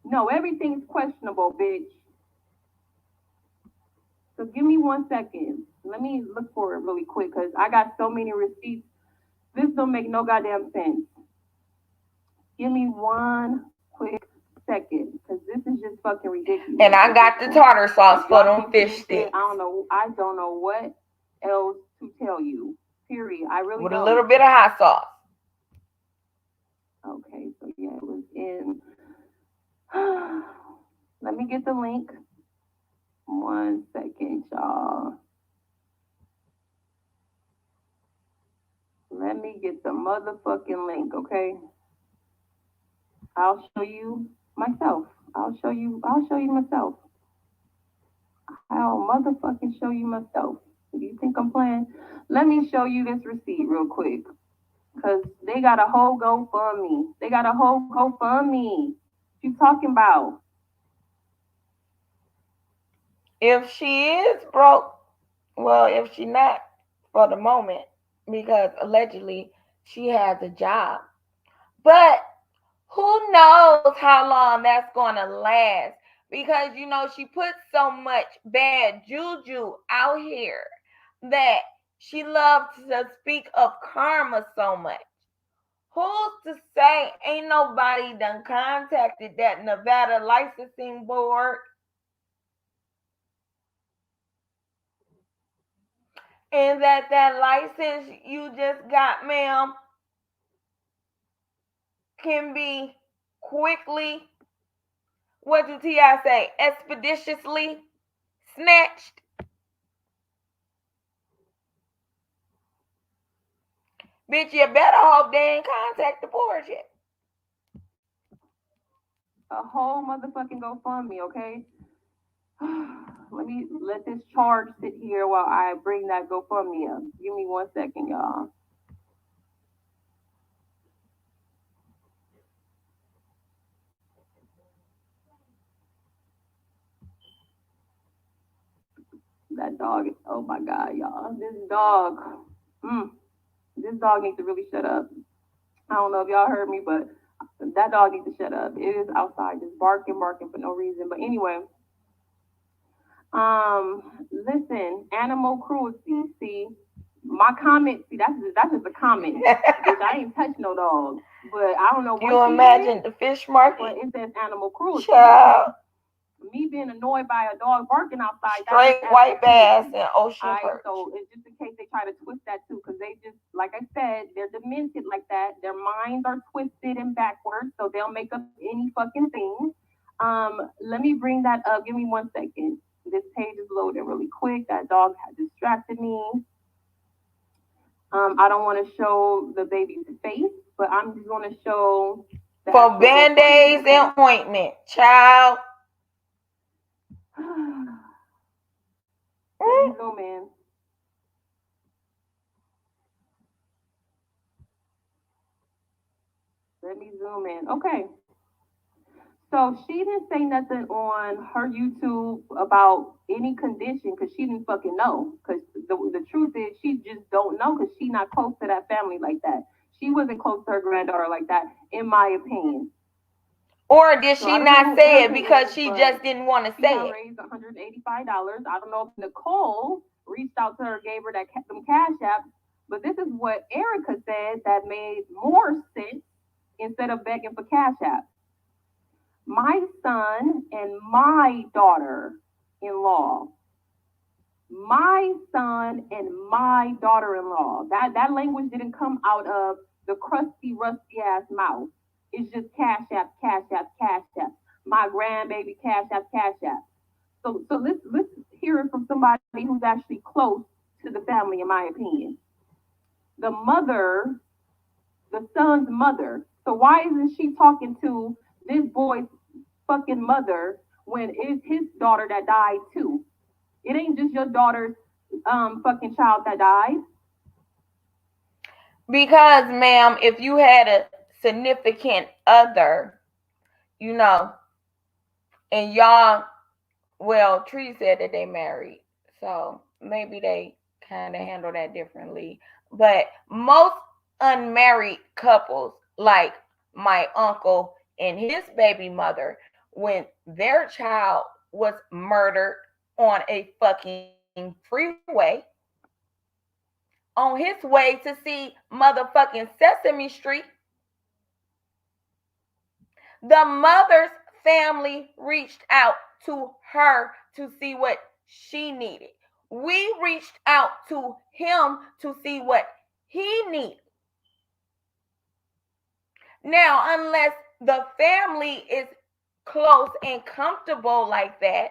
No, everything's questionable, bitch. So give me 1 second. Let me look for it really quick because I got so many receipts. This don't make no goddamn sense. Give me 1 quick second because this is just fucking ridiculous. And I got the tartar sauce for them fish sticks. I don't know what else to tell you. Period. I really with don't. A little bit of hot sauce. Okay, so yeah, it was in. Let me get the link. 1 second, y'all. Let me get the motherfucking link, okay? I'll show you myself. I'll show you myself. I'll motherfucking show you myself. Do you think I'm playing? Let me show you this receipt real quick. Because they got a whole GoFundMe. What you talking about? If she is broke, well, if she not for the moment, because allegedly she has a job. But who knows how long that's going to last? Because, you know, she put so much bad juju out here that She loved to speak of karma so much. Who's to say ain't nobody done contacted that Nevada licensing board and that license you just got, ma'am, can be quickly, what did T.I. say, expeditiously snatched? Bitch, you better hope they ain't contact the board yet. A whole motherfucking GoFundMe, okay? Let this charge sit here while I bring that GoFundMe up. Give me 1 second, y'all. That dog is, oh my God, y'all. Mm, this dog needs to really shut up. I don't know if y'all heard me, but that dog needs to shut up. It is outside just barking, barking for no reason. But anyway, listen, animal cruelty. See, my comment. See, that's just a comment. Bitch, I ain't touch no dog, but I don't know You what she imagine did. the fish But market? it says animal cruelty. Child. Me being annoyed by a dog barking outside, that is Straight animal white bass cruelty. and All ocean right, perch. so it's just in case they try to twist that too, because they just, like I said, they're demented like that. Their minds are twisted and backwards, so they'll make up any fucking thing. Let me bring that up. Give me 1 second. This page is loading really quick. That dog had distracted me. I don't want to show the baby's face, but I'm just going to show the For actual band-aids GoFundMe. and ointment, child. Let me zoom in. Let me zoom in. Okay. So she didn't say nothing on her YouTube about any condition because she didn't fucking know. Because the truth is, she just don't know because she not close to that family like that. She wasn't close to her granddaughter like that, in my opinion. Or did So I she don't know not who say it Erica because is, she but just didn't want to she say had it? raised $185. I don't know if Nicole reached out to her, gave her them cash apps, but this is what Erica said that made more sense instead of begging for cash apps. My son and my daughter in law. My son and my daughter in law. That language didn't come out of the crusty, rusty ass mouth. It's just cash app, cash app, cash app. My grandbaby cash app, cash app. So let's hear it from somebody who's actually close to the family, in my opinion. The mother, the son's mother. So why isn't she talking to this boy's fucking mother when it's his daughter that died too? It ain't just your daughter's fucking child that died. Because, ma'am, if you had a significant other, you know, and y'all, well, Tree said that they married, so maybe they kind of handle that differently. But most unmarried couples, like my uncle and his baby mother, when their child was murdered on a fucking freeway, on his way to see motherfucking Sesame Street, the mother's family reached out to her to see what she needed. We reached out to him to see what he needed. Now, unless the family is close and comfortable like that,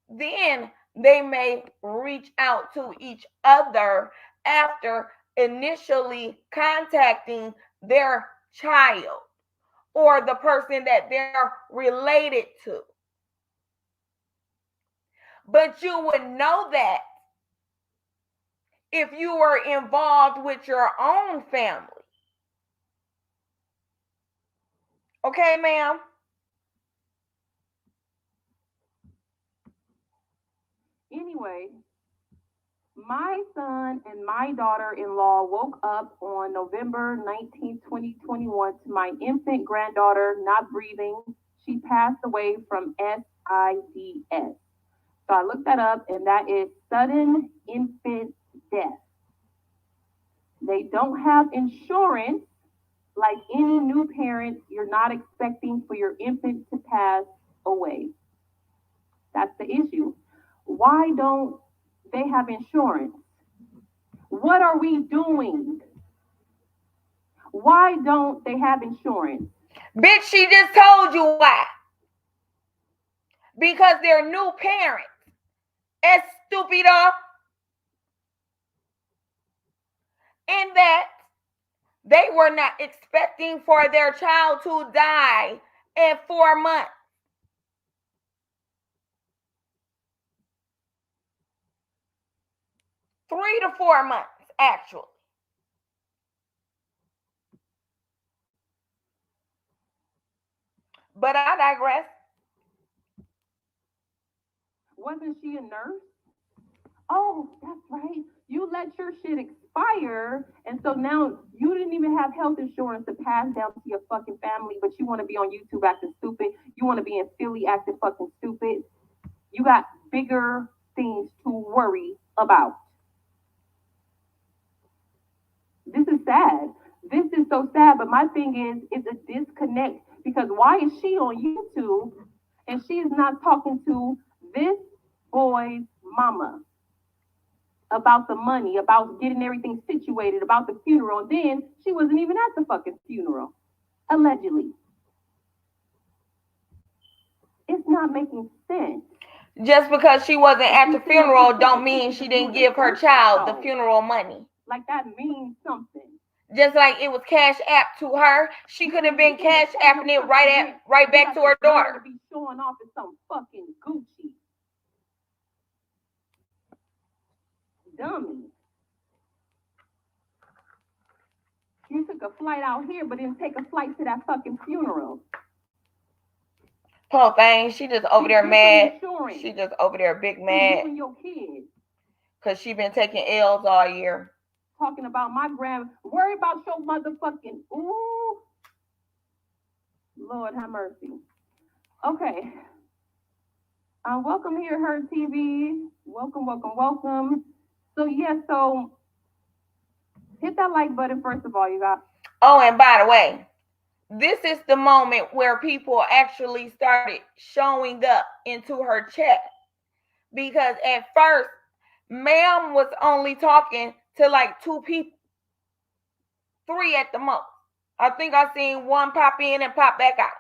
then they may reach out to each other after initially contacting their child or the person that they're related to. But you would know that if you were involved with your own family. Okay, ma'am? Anyway, my son and my daughter in law woke up on November 19th, 2021 to my infant granddaughter not breathing. She passed away from SIDS. So I looked that up, and that is sudden infant death. They don't have insurance. Like any new parent, you're not expecting for your infant to pass away. That's the issue. Why don't they have insurance? What are we doing? Why don't they have insurance? Bitch, she just told you why. Because they're new parents. As stupid off. In that they were not expecting for their child to die in 4 months. 3 to 4 months, actually. But I digress. Wasn't she a nurse? Oh, that's right. You let your shit expire, and so now you didn't even have health insurance to pass down to your fucking family, but you want to be on YouTube acting stupid. You want to be in Philly acting fucking stupid. You got bigger things to worry about. This is sad. This is so sad, but my thing is, it's a disconnect because why is she on YouTube and she is not talking to this boy's mama about the money, about getting everything situated, about the funeral? And then she wasn't even at the fucking funeral, allegedly. It's not making sense. Just because she wasn't at the funeral don't mean she didn't give her child the funeral money. Like that means something. Just like it was cash app to her, she could have been cash apping it right back to her daughter. Be showing off in some fucking Gucci. Dummy. You took a flight out here, but didn't take a flight to that fucking funeral. Poor thing, she just over there mad. She just over there big mad. Your kids. Cause she been taking L's all year. Talking about my worry about your motherfucking, ooh. Lord have mercy. Okay. Welcome here, Her TV. Welcome. So hit that like button first of all, you got. Oh, and by the way, this is the moment where people actually started showing up into her chat. Because at first, ma'am was only talking to like 2 people. 3 at the most. I think I seen one pop in and pop back out.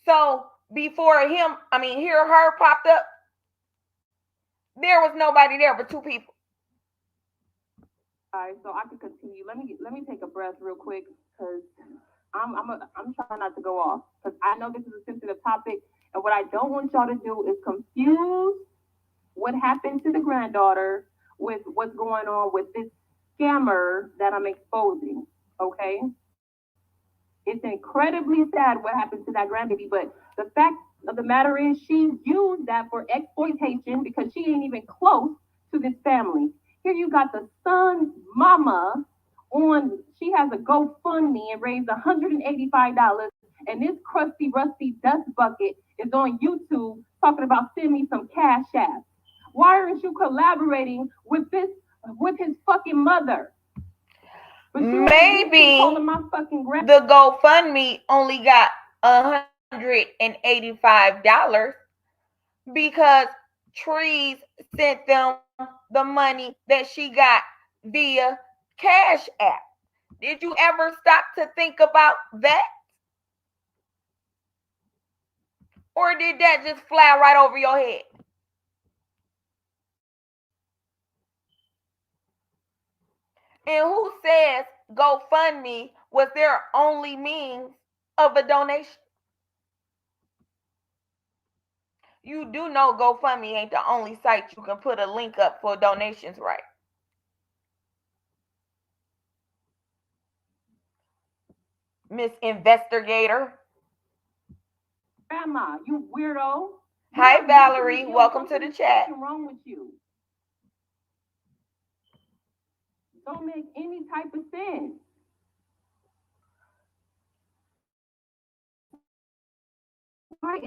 So before her popped up, there was nobody there but 2 people. All right, so I can continue. Let me take a breath real quick because I'm trying not to go off because I know this is a sensitive topic, and what I don't want y'all to do is confuse what happened to the granddaughter with what's going on with this scammer that I'm exposing. Okay, it's incredibly sad what happened to that grandbaby, but the fact of the matter is she used that for exploitation because she ain't even close to this family. Here you got the son's mama she has a GoFundMe and raised $185, and this crusty, rusty dust bucket is on YouTube talking about send me some cash app. Why aren't you collaborating with his fucking mother? Maybe the GoFundMe only got $185 because Trees sent them the money that she got via Cash App. Did you ever stop to think about that? Or did that just fly right over your head? And who says GoFundMe was their only means of a donation? You do know GoFundMe ain't the only site you can put a link up for donations, right? Miss Investigator. Grandma, you weirdo. Hi, Valerie. Welcome to the chat. What's wrong with you? Don't make any type of sense. Why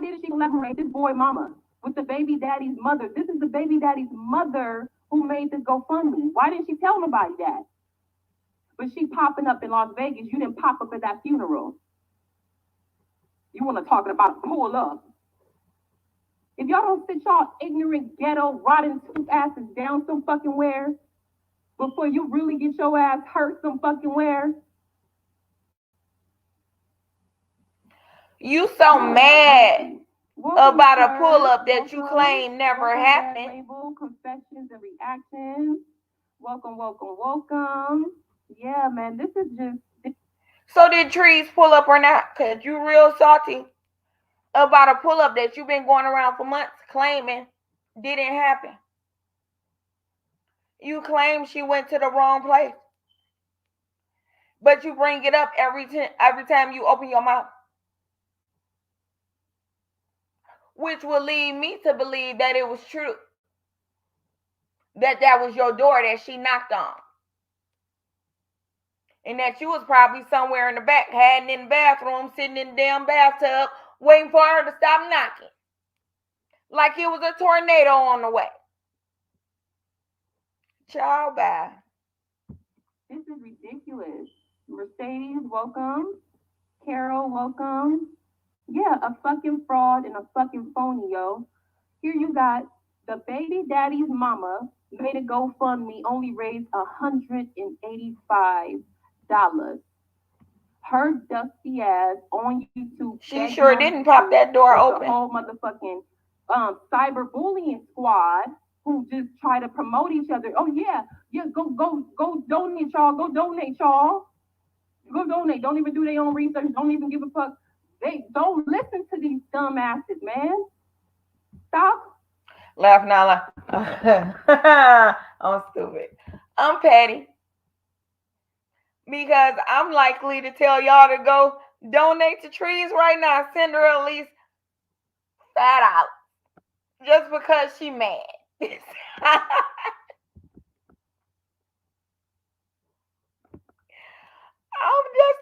didn't she collaborate this boy mama? with the baby daddy's mother. This is the baby daddy's mother who made the GoFundMe. Why didn't she tell nobody that? But she popping up in Las Vegas. You didn't pop up at that funeral. You want to talk about pull up. If y'all don't sit y'all ignorant, ghetto, rotten tooth asses down some fucking where before you really get your ass hurt some fucking where. You so mad Welcome, about a pull sir. up that you Welcome. claim never Welcome, Red happened. Label, Confessions and Reactions. Welcome, welcome, welcome. Yeah, man, this is just. So did Trees pull up or not? Because you real salty about a pull up that you've been going around for months claiming didn't happen. You claim she went to the wrong place. But you bring it up every time you open your mouth. Which will lead me to believe that it was true. That was your door that she knocked on. And that you was probably somewhere in the back, hiding in the bathroom, sitting in the damn bathtub, waiting for her to stop knocking. Like it was a tornado on the way. Ciao, bye. This is ridiculous. Mercedes, welcome. Carol, welcome. Yeah, a fucking fraud and a fucking phony, yo. Here you got the baby daddy's mama made a GoFundMe, only raised $185. Her dusty ass on YouTube. She sure didn't pop that door open. The whole motherfucking cyberbullying squad who just try to promote each other. Oh yeah, go donate, y'all. Go donate, y'all. Go donate. Don't even do their own research. Don't even give a fuck. They don't listen to these dumbasses, man. Stop. Laugh now. I'm stupid. I'm petty. Because I'm likely to tell y'all to go donate to Trees right now. Send her at least $5. Just because she mad. I'm just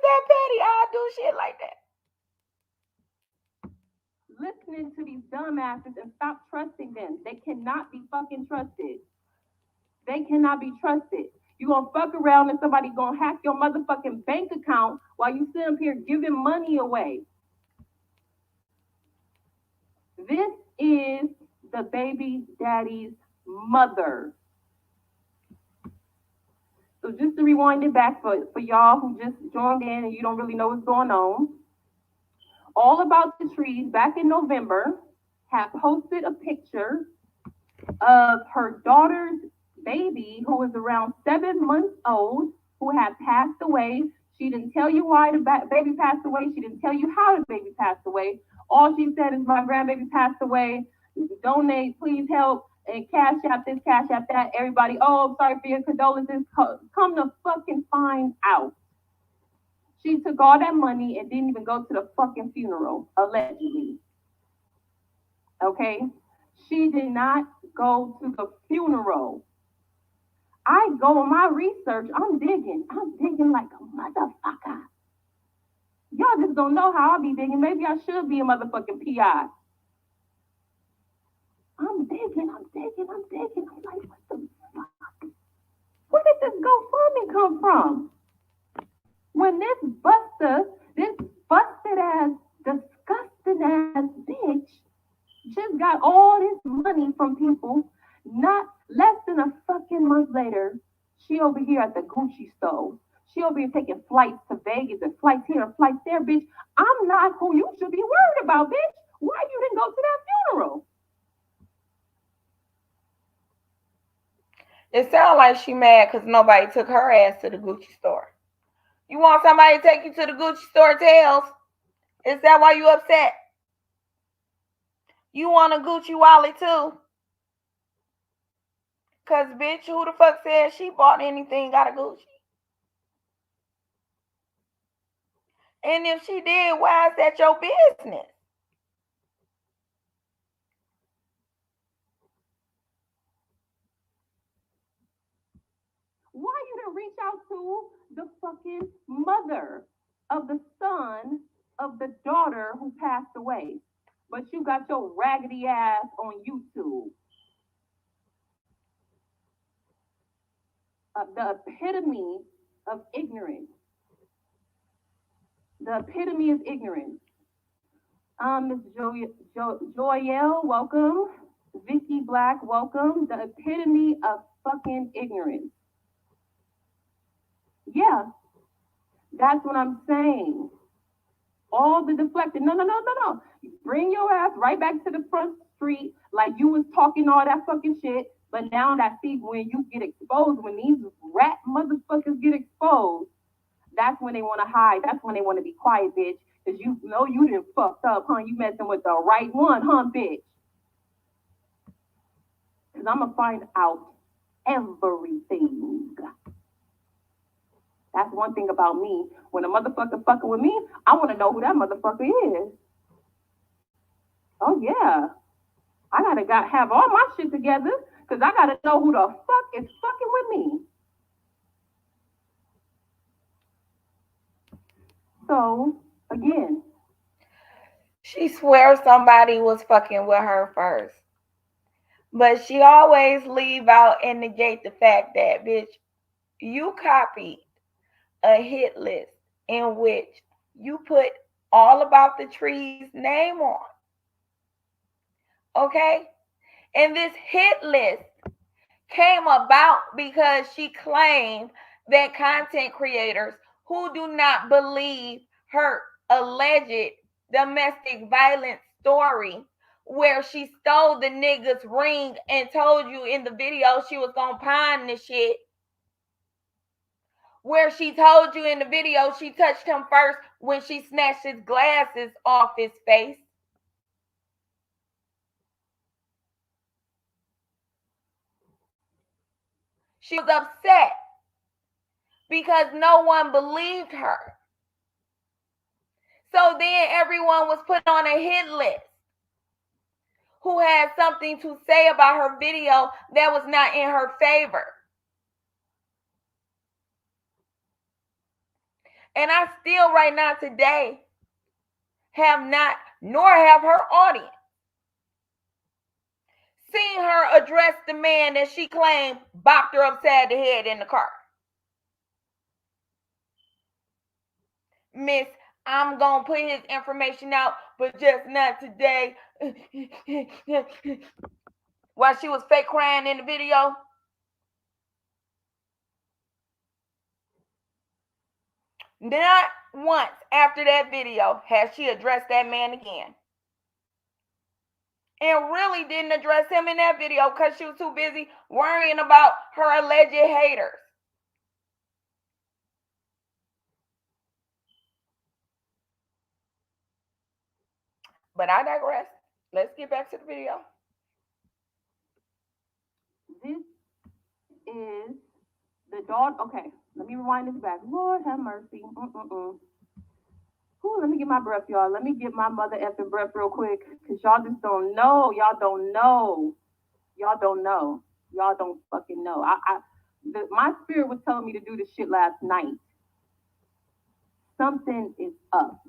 that petty. I'll do shit like that. Listening to these dumbasses and stop trusting them. They cannot be fucking trusted. They cannot be trusted. You gonna fuck around and somebody gonna hack your motherfucking bank account while you sit up here giving money away. This is the baby daddy's mother. So just to rewind it back for y'all who just joined in and you don't really know what's going on. All About the Trees back in November had posted a picture of her daughter's baby who was around 7 months old who had passed away. She didn't tell you why the baby passed away. She didn't tell you how the baby passed away. All she said is my grandbaby passed away. Donate, please help. And cash out this, cash out that. Everybody, oh, sorry for your condolences. Come to fucking find out. She took all that money and didn't even go to the fucking funeral, allegedly. Okay? She did not go to the funeral. I go on my research. I'm digging like a motherfucker. Y'all just don't know how I be digging. Maybe I should be a motherfucking PI. I'm digging. I'm like, what the fuck? Where did this GoFundMe come from? When this busted ass, disgusting ass bitch just got all this money from people, not less than a fucking month later, she over here at the Gucci store. She over here taking flights to Vegas and flights here and flights there, bitch. I'm not who you should be worried about, bitch. Why you didn't go to that funeral? It sounds like she mad because nobody took her ass to the Gucci store. You want somebody to take you to the Gucci store, Tails? Is that why you upset? You want a Gucci wallet too? Because, bitch, who the fuck said she bought anything got a Gucci? And if she did, why is that your business? Why you didn't reach out to the fucking mother of the son of the daughter who passed away? but you got your raggedy ass on YouTube. The epitome of ignorance. The epitome is ignorance. Miss Joyelle, welcome. Vicky Black, welcome. The epitome of fucking ignorance. Yeah, that's what I'm saying. All the deflecting. No, no, no, no, no. Bring your ass right back to the front street like you was talking all that fucking shit. But now that see when you get exposed, when these rat motherfuckers get exposed, that's when they want to hide. That's when they want to be quiet, bitch. Because you know you didn't fucked up, huh? You messing with the right one, huh, bitch? Because I'm going to find out everything. That's one thing about me. When a motherfucker fucking with me, I want to know who that motherfucker is. Oh, yeah. I gotta have all my shit together because I gotta know who the fuck is fucking with me. So, again, She swears somebody was fucking with her first. But she always leave out and negate the fact that, bitch, you copied a hit list in which you put All About the Tree's name on. Okay? And this hit list came about because she claimed that content creators who do not believe her alleged domestic violence story, where she stole the nigga's ring and told you in the video she was gonna pawn the shit, where she told you in the video she touched him first when she snatched his glasses off his face. She was upset because no one believed her. So then everyone was put on a hit list who had something to say about her video that was not in her favor. And I still right now today have not, nor have her audience, seen her address the man that she claimed bopped her upside the head in the car. Miss, I'm going to put his information out, but just not today. While she was fake crying in the video. Not once after that video has she addressed that man again. And really didn't address him in that video because she was too busy worrying about her alleged haters. But I digress. Let's get back to the video. this is the dog. Okay, let me rewind this back. Lord have mercy. Ooh, let me get my breath, y'all. Let me get my mother effing breath real quick. Because y'all just don't know. Y'all don't know. Y'all don't know. Y'all don't fucking know. My spirit was telling me to do this shit last night. Something is up.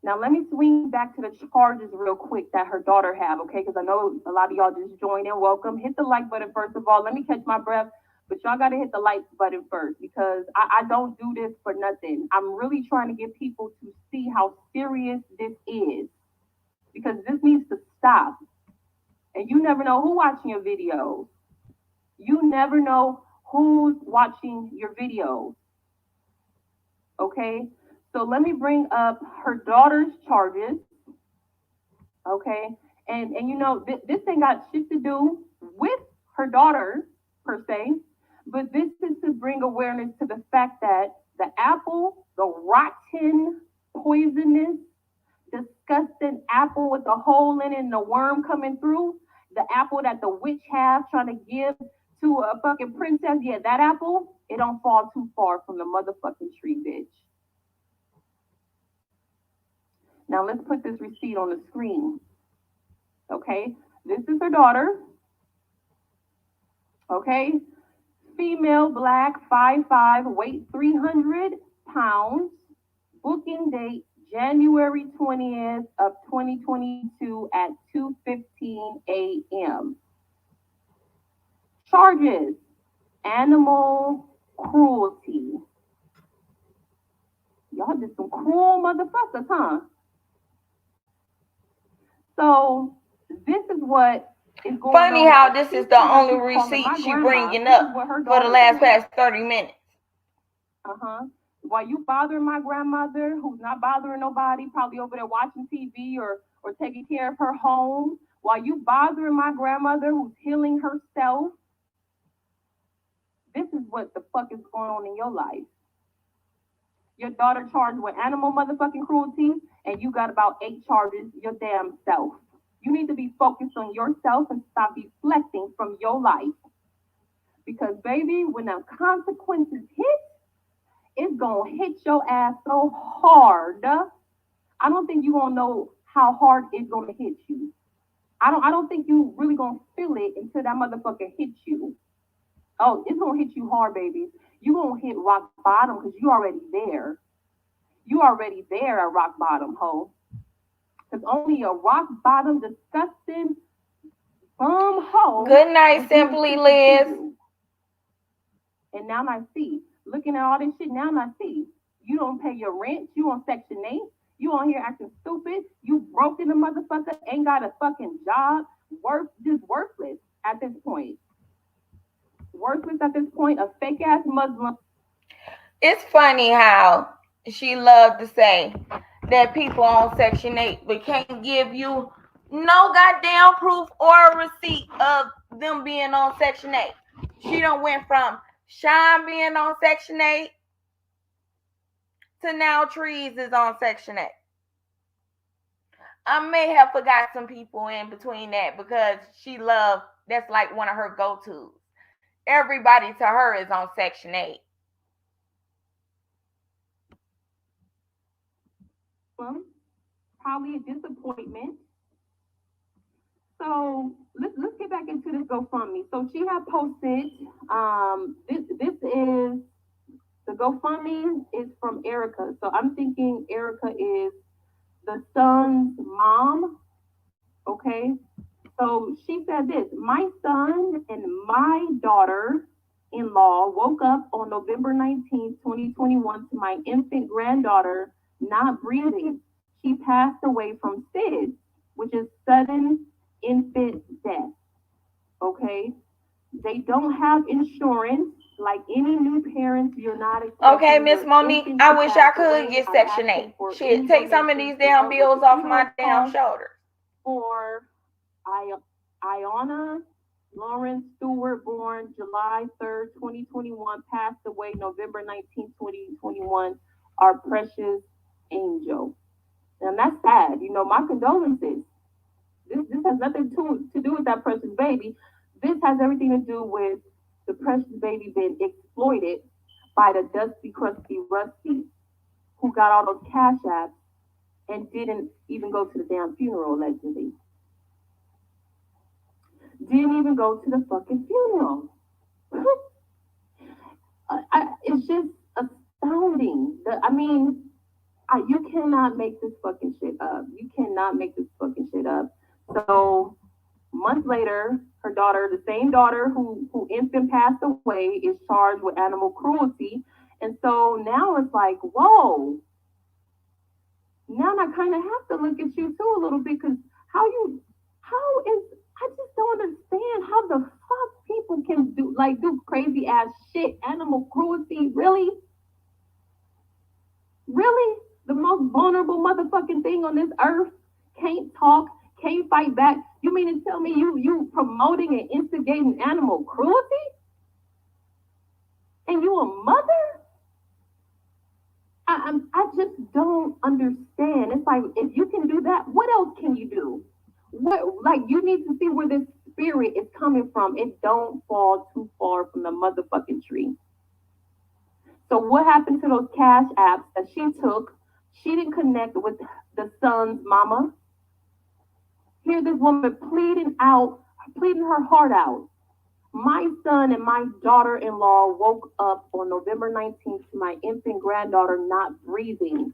Now let me swing back to the charges real quick that her daughter have, okay? Because I know a lot of y'all just joined in. Welcome. Hit the like button first of all. Let me catch my breath. But y'all got to hit the like button first because I don't do this for nothing. I'm really trying to get people to see how serious this is because this needs to stop. And you never know who watching your videos. You never know who's watching your videos. Okay? So let me bring up her daughter's charges. Okay? And you know, this ain't got shit to do with her daughter per se, but this is to bring awareness to the fact that the apple, the rotten, poisonous, disgusting apple with the hole in it and the worm coming through, the apple that the witch has trying to give to a fucking princess, yeah, that apple, it don't fall too far from the motherfucking tree, bitch. Now let's put this receipt on the screen. Okay, this is her daughter. Okay, female, black, 5'5", weight 300 pounds. Booking date January 20th of 2022 at 2:15 a.m. Charges: animal cruelty. Y'all just some cruel motherfuckers, huh? So this is what is going Funny on how while this she's is the sitting up only here calling receipt my she grandma. bringing This is up what her for the daughter last doing. past 30 minutes. While you bothering my grandmother, who's not bothering nobody, probably over there watching TV or taking care of her home, while you bothering my grandmother who's healing herself, this is what the fuck is going on in your life. Your daughter charged with animal motherfucking cruelty, and you got about 8 charges your damn self. You need to be focused on yourself and stop deflecting from your life. Because, baby, when the consequences hit, it's gonna hit your ass so hard. I don't think you gonna know how hard it's gonna hit you. I don't think you really gonna feel it until that motherfucker hits you. Oh, it's gonna hit you hard, baby. You gonna hit rock bottom because you already there. You already there at rock bottom, ho. Because only a rock bottom, disgusting, hoe Good night, would do Simply shit to Liz. you. And now I see. Looking at all this shit, now I see. You don't pay your rent. You on Section 8. You on here acting stupid. You broke in the motherfucker. Ain't got a fucking job. Just worthless at this point. Worthless at this point. A fake ass Muslim. It's funny how she loved to say that people on Section 8 but can't give you no goddamn proof or receipt of them being on Section 8. She done went from Shine being on Section 8 to now Trees is on Section 8. I may have forgot some people in between that because she loved, that's like one of her go-tos. Everybody to her is on Section 8. Probably a disappointment. So let's get back into this GoFundMe. So she had posted this is the GoFundMe is from Erica. So I'm thinking Erica is the son's mom. Okay. So she said this: my son and my daughter-in-law woke up on November 19th, 2021 to my infant granddaughter not breathing. She passed away from SIDS, which is sudden infant death. Okay. They don't have insurance. Like any new parents, you're not Okay, expecting Miss your Monique, infant I to wish I pass could away. get I'm Section 8. asking for Shit, any take some of donations these to damn help with bills the off funeral my damn costs shoulders. for Iona Lawrence Stewart, born July 3rd, 2021, passed away November 19th, 2021, our precious angel. And that's sad. You know, my condolences. This has nothing to do with that precious baby. This has everything to do with the precious baby being exploited by the dusty, crusty, rusty who got all those cash apps and didn't even go to the damn funeral, allegedly. Didn't even go to the fucking funeral. It's just astounding. I mean, you cannot make this fucking shit up. You cannot make this fucking shit up. So months later, her daughter, the same daughter who infant passed away, is charged with animal cruelty. And so now it's like, whoa. Now I kind of have to look at you too a little bit because how is, I just don't understand how the fuck people can do crazy ass shit, animal cruelty, really? Really? The most vulnerable motherfucking thing on this earth can't talk, can't fight back. You mean to tell me you promoting and instigating animal cruelty? And you a mother? I just don't understand. It's like if you can do that, what else can you do? What, like, you need to see where this spirit is coming from. It don't fall too far from the motherfucking tree. So what happened to those cash apps that she took? She didn't connect with the son's mama. Hear this woman pleading her heart out. My son and my daughter-in-law woke up on November 19th to my infant granddaughter not breathing.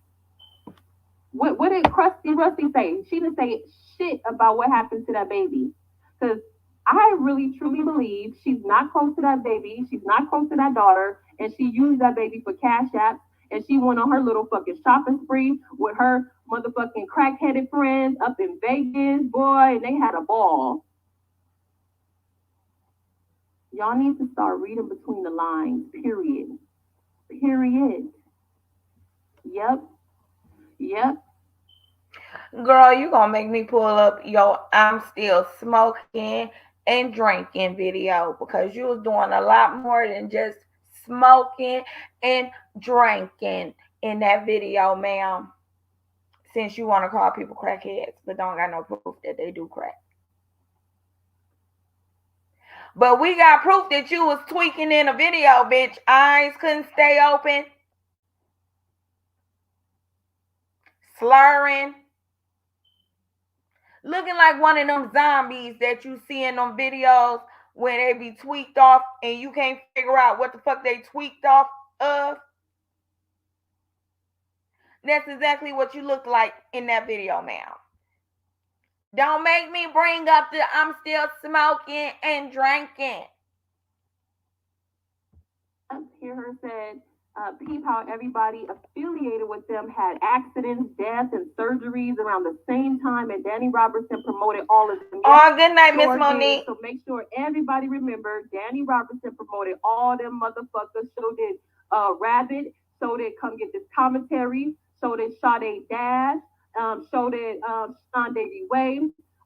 What did Krusty Rusty say? She didn't say shit about what happened to that baby. Because I really truly believe she's not close to that baby. She's not close to that daughter. And she used that baby for cash apps. And she went on her little fucking shopping spree with her motherfucking crack-headed friends up in Vegas, boy. And they had a ball. Y'all need to start reading between the lines, period. Period. Yep. Yep. Girl, you gonna make me pull up your I'm still smoking and drinking video because you was doing a lot more than just smoking and drinking in that video, ma'am. Since you want to call people crackheads, but don't got no proof that they do crack. But we got proof that you was tweaking in a video, bitch. Eyes couldn't stay open, slurring, looking like one of them zombies that you see in them videos when they be tweaked off and you can't figure out what the fuck they tweaked off of. That's exactly what you look like in that video, ma'am. Don't make me bring up the I'm still smoking and drinking. Hear her said, peep how everybody affiliated with them had accidents, deaths, and surgeries around the same time, and Danny Robertson promoted all of them. Yes, Oh, good night, Miss sure Monique. so make sure everybody remember Danny Robertson promoted all them motherfuckers. So did Rabbit. So did Come Get This Commentary. So did Sade Dash. So did Sean Davy Way.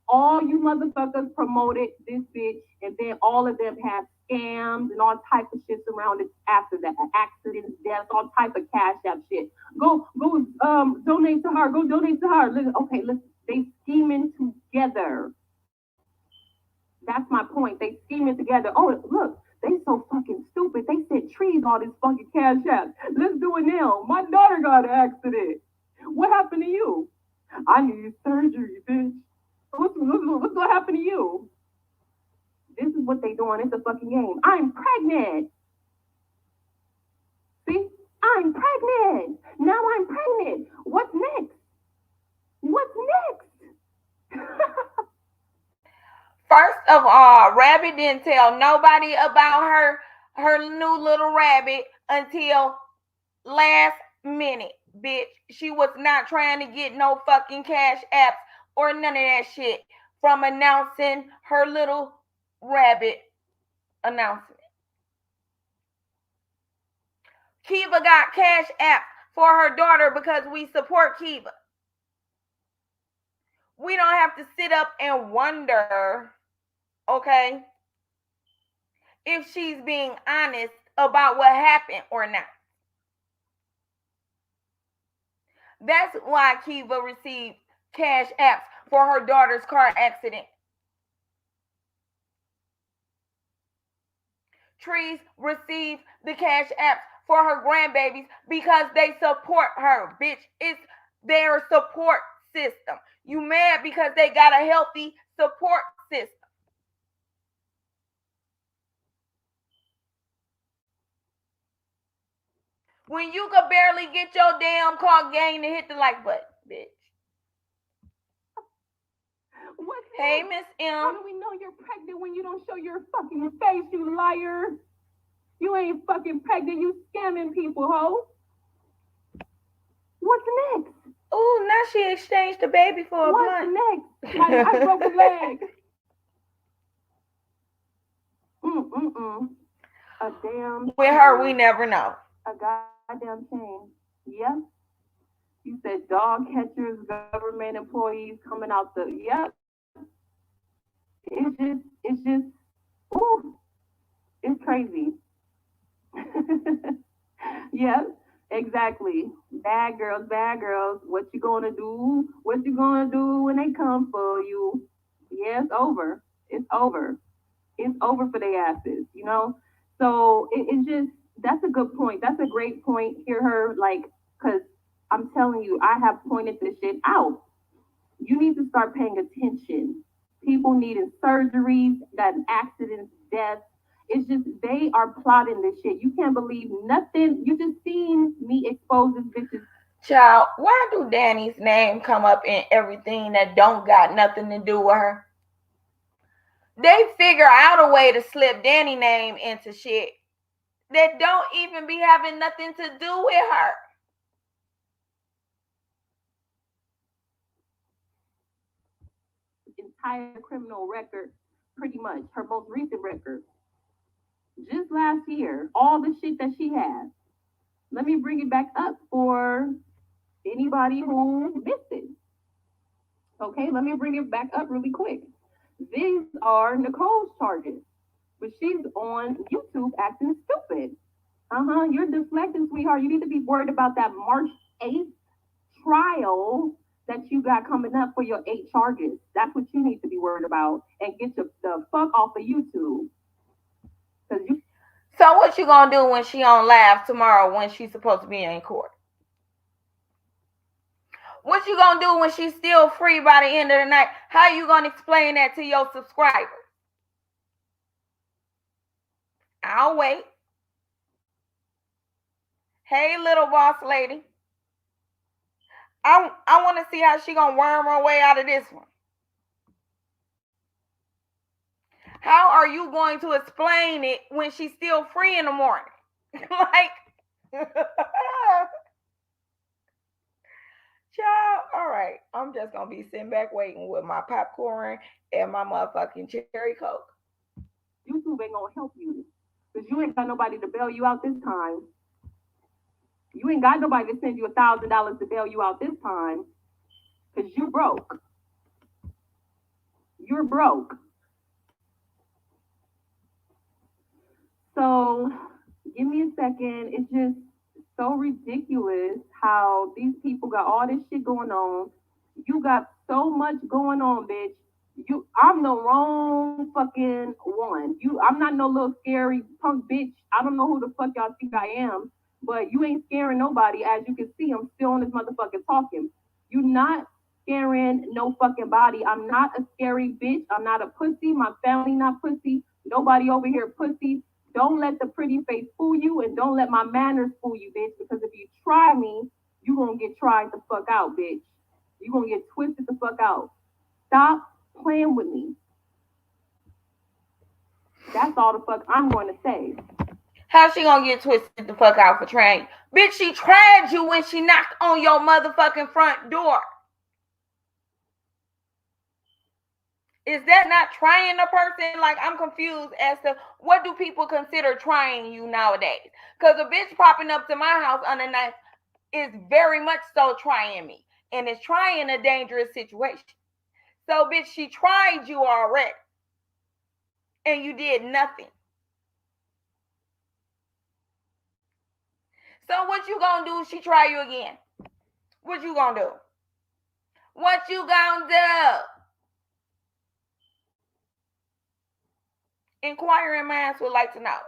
All you motherfuckers promoted this bitch, and then all of them have scams and all type of shit surrounded after that. Accidents, deaths, all type of cash app shit. Go donate to her. Go donate to her. Listen, okay, listen. They scheming together. That's my point. They scheming together. Oh, look, they so fucking stupid. They sent trees all this fucking cash app. Let's do it now. My daughter got an accident. What happened to you? I need surgery, bitch. What's gonna happen to you? This is what they doing. It's a fucking game. I'm pregnant. See? I'm pregnant. Now I'm pregnant. What's next? What's next? First of all, Rabbit didn't tell nobody about her new little rabbit until last minute, bitch. She was not trying to get no fucking cash apps or none of that shit from announcing her little rabbit announcement. Kiva got cash apps for her daughter because we support Kiva. We don't have to sit up and wonder, okay, if she's being honest about what happened or not. That's why Kiva received cash apps for her daughter's car accident. Trees received the cash apps for her grandbabies because they support her, bitch. It's their support system. You mad because they got a healthy support system. When you could barely get your damn car gang to hit the like button, bitch. What's Hey, next? Miss How M. do we know you're pregnant when you don't show your fucking face, you liar? You ain't fucking pregnant. You scamming people, ho. What's next? Ooh, now she exchanged the baby for a What's blunt. next? I broke a leg. Mm-mm-mm. A damn With her, we never know. a goddamn chain. Yep. You said dog catchers, government employees coming out the yep. It's just ooh, it's crazy. Yep, exactly. Bad girls, bad girls. What you gonna do? What you gonna do when they come for you? Yeah, it's over. It's over. It's over for their asses, you know? So it just, that's a good point. That's a great point. Hear her, like, because I'm telling you, I have pointed this shit out. You need to start paying attention. People needing surgeries, that accidents, deaths. It's just they are plotting this shit. You can't believe nothing. You just seen me expose this bitch's Child, why do Danny's name come up in everything that don't got nothing to do with her? They figure out a way to slip Danny name into shit that don't even be having nothing to do with her. Entire criminal record, pretty much her most recent record, just last year, all the shit that she has. Let me bring it back up for anybody who missed it. Okay, let me bring it back up really quick. These are Nicole's charges, but she's on YouTube acting stupid. You're deflecting, sweetheart. You need to be worried about that March 8th trial that you got coming up for your 8 charges. That's what you need to be worried about, and get the fuck off of YouTube. So what you gonna do when she on live tomorrow when she's supposed to be in court? What you gonna do when she's still free by the end of the night? How you gonna explain that to your subscribers? I'll wait. Hey, little boss lady. I want to see how she gonna worm her way out of this one. How are you going to explain it when she's still free in the morning? Like, child, all right. I'm just gonna be sitting back waiting with my popcorn and my motherfucking cherry coke. YouTube ain't gonna help you because you ain't got nobody to bail you out this time. You ain't got nobody to send you $1,000 to bail you out this time because you broke. You're broke. So give me a second. It's just so ridiculous how these people got all this shit going on. You got so much going on, bitch. I'm the wrong fucking one. I'm not no little scary punk bitch. I don't know who the fuck y'all think I am, but you ain't scaring nobody. As you can see, I'm still on this motherfucking talking. You not scaring no fucking body. I'm not a scary bitch. I'm not a pussy. My family not pussy. Nobody over here pussy. Don't let the pretty face fool you, and don't let my manners fool you, bitch. Because if you try me, you gonna get tried the fuck out, bitch. You gonna get twisted the fuck out. Stop playing with me. That's all the fuck I'm going to say. How she gonna get twisted the fuck out for trying? Bitch, she tried you when she knocked on your motherfucking front door. Is that not trying a person? Like, I'm confused as to what do people consider trying you nowadays? Because a bitch popping up to my house unannounced is very much so trying me. And it's trying a dangerous situation. So, bitch, she tried you already. And you did nothing. So what you gonna do if she try you again? What you gonna do? What you gonna do? Inquiring minds would like to know.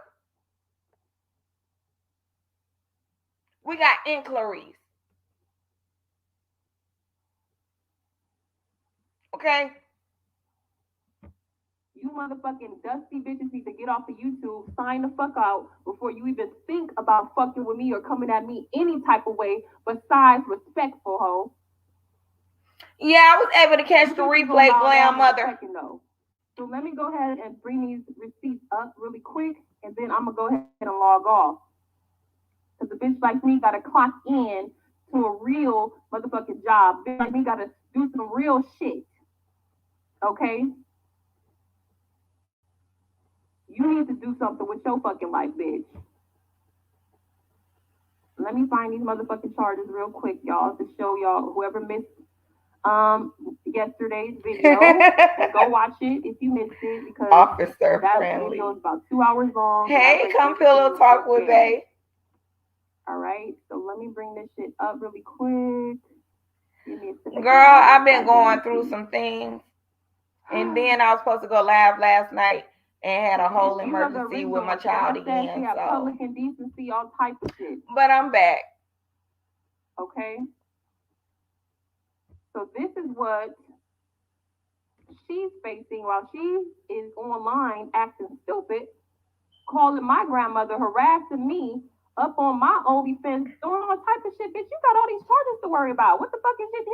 We got inquiries. Okay? You motherfucking dusty bitches need to get off of YouTube, sign the fuck out before you even think about fucking with me or coming at me any type of way besides respectful, hoe. Yeah, I was able to catch the replay, Glam Mother. So let me go ahead and bring these receipts up really quick, and then I'm going to go ahead and log off. Because a bitch like me got to clock in to a real motherfucking job. Bitch like me got to do some real shit. Okay? You need to do something with your fucking life, bitch. Let me find these motherfucking charges real quick, y'all, to show y'all whoever missed yesterday's video. Go watch it if you missed it, because Officer that friendly. video is about 2 hours long. Hey, come pillow talk with babe. All right, so let me bring this shit up really quick. Girl, I've been going through some things, and then I was supposed to go live last night and had a whole emergency with my child again. So public indecency, all type of shit. But I'm back. Okay. So this is what she's facing while she is online acting stupid, calling my grandmother, harassing me up on my OnlyFans doing all type of shit, bitch. You got all these charges to worry about. What the fuck is you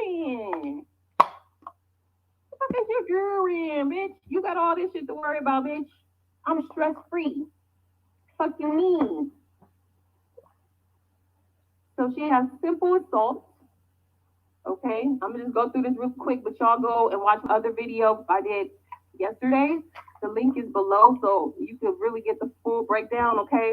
doing? What the fuck is you doing, bitch? You got all this shit to worry about, bitch. I'm stress free. Fuck you mean? So she has simple assault. Okay, I'm gonna just go through this real quick, but y'all go and watch my other video I did yesterday. The link is below, so you can really get the full breakdown. Okay,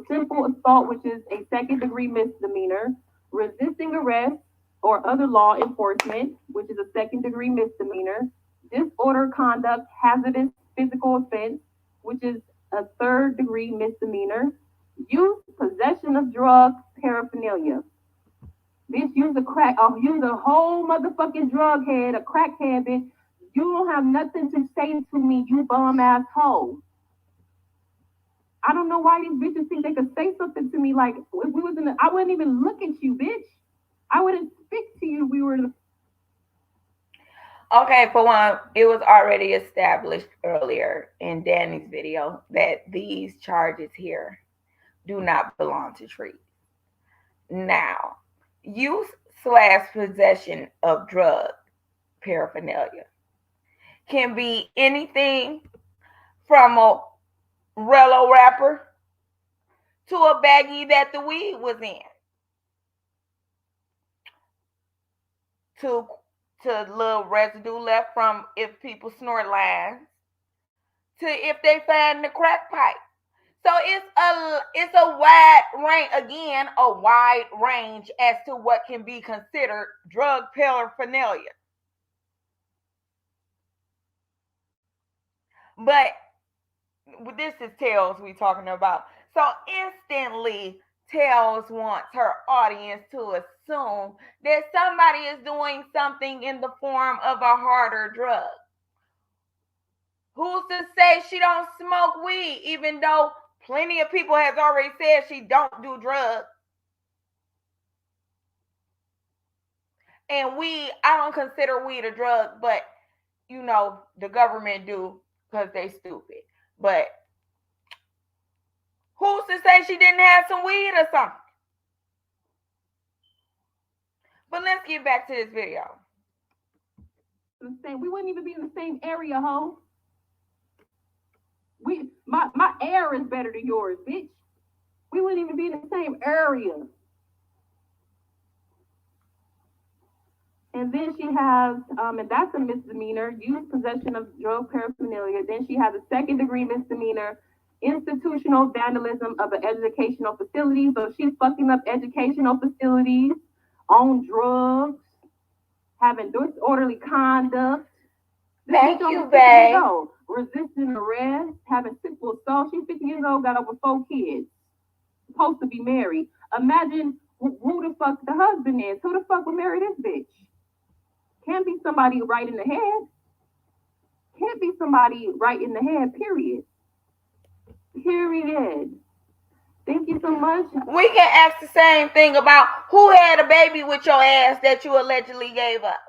simple assault, which is a second-degree misdemeanor, resisting arrest or other law enforcement, which is a second-degree misdemeanor, disorder conduct, hazardous physical offense, which is a third-degree misdemeanor, use, possession of drugs, paraphernalia. Bitch, use a whole motherfucking drug head, a crackhead, bitch. You don't have nothing to say to me, you bum asshole. I don't know why these bitches think they could say something to me like if we was I wouldn't even look at you, bitch. I wouldn't speak to you if we were in Okay, for one, it was already established earlier in Danny's video that these charges here do not belong to Tree. Now, use / possession of drug paraphernalia can be anything from a Rello wrapper to a baggie that the weed was in, to little residue left from if people snort lines, to if they find the crack pipe. So it's a wide range, again, a wide range as to what can be considered drug paraphernalia. But this is Tails we talking about. So instantly, Tails wants her audience to assume that somebody is doing something in the form of a harder drug. Who's to say she don't smoke weed, even though plenty of people has already said she don't do drugs? And I don't consider weed a drug, but the government do because they stupid. But who's to say she didn't have some weed or something? But let's get back to this video. We wouldn't even be in the same area, ho. My air is better than yours, bitch. We wouldn't even be in the same area. And then she has, and that's a misdemeanor, use, possession of drug paraphernalia. Then she has a second-degree misdemeanor, institutional vandalism of an educational facility. So she's fucking up educational facilities, on drugs, having disorderly conduct. Thank you, babe. Resisting arrest, having simple assault. She's 50 years old, got over 4 kids. Supposed to be married. Imagine who the fuck the husband is. Who the fuck would marry this bitch? Can't be somebody right in the head. Can't be somebody right in the head, period. Period. Thank you so much. We can ask the same thing about who had a baby with your ass that you allegedly gave up.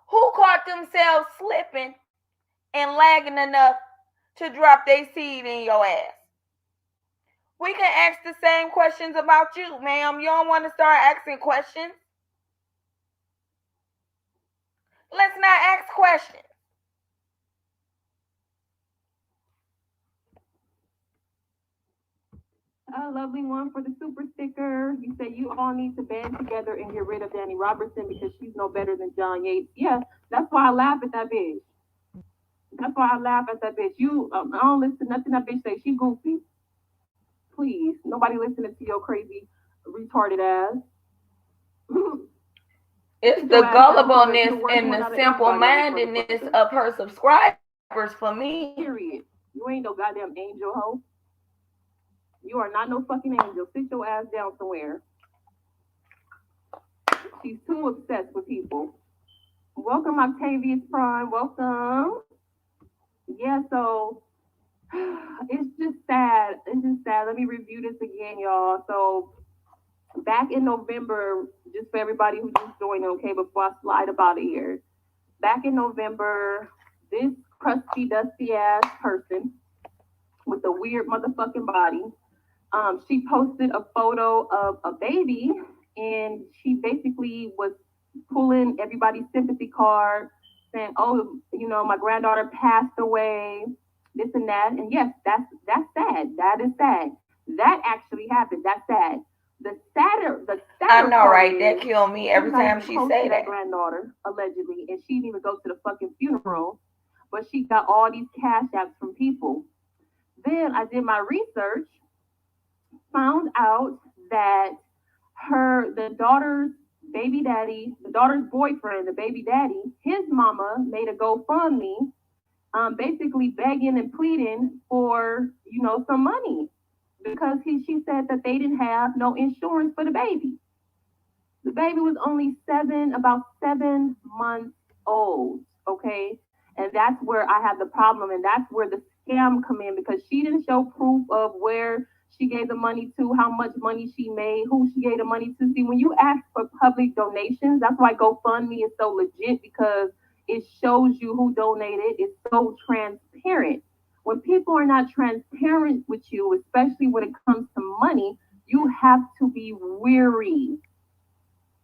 Who caught themselves slipping and lagging enough to drop their seed in your ass? We can ask the same questions about you, ma'am. You don't want to start asking questions? Let's not ask questions. A lovely one for the super sticker. You say you all need to band together and get rid of Danny Robertson because she's no better than John Yates. Yeah, that's why I laugh at that bitch. That's why I laugh at that bitch. I don't listen to nothing that bitch say. She goofy. Please, nobody listening to your crazy, retarded ass. It's the gullibleness and the simple-mindedness of her subscribers for me. Period. You ain't no goddamn angel, hoe. You are not no fucking angel. Sit your ass down somewhere. She's too obsessed with people. Welcome, Octavius Prime. Welcome. Yeah, so it's just sad. It's just sad. Let me review this again, y'all. So back in November, just for everybody who just joined, okay, before I slide up out of here. Back in November, this crusty, dusty ass person with a weird motherfucking body. She posted a photo of a baby, and she basically was pulling everybody's sympathy card, saying, "Oh, my granddaughter passed away, this and that." And yes, that's sad. That is sad. That actually happened. That's sad. The sadder I know, part right? That is killed me she's every not time even she close to say that that. granddaughter, allegedly, and she didn't even go to the fucking funeral. But she got all these cash apps from people. Then I did my research, found out that the daughter's baby daddy, the daughter's boyfriend, the baby daddy, his mama made a GoFundMe, basically begging and pleading for some money because she said that they didn't have no insurance for the baby. The baby was only about 7 months old. Okay. And that's where I have the problem. And that's where the scam come in because she didn't show proof of where she gave the money to, how much money she made, who she gave the money to. See, when you ask for public donations, that's why GoFundMe is so legit because it shows you who donated. It's so transparent. When people are not transparent with you, especially when it comes to money, you have to be weary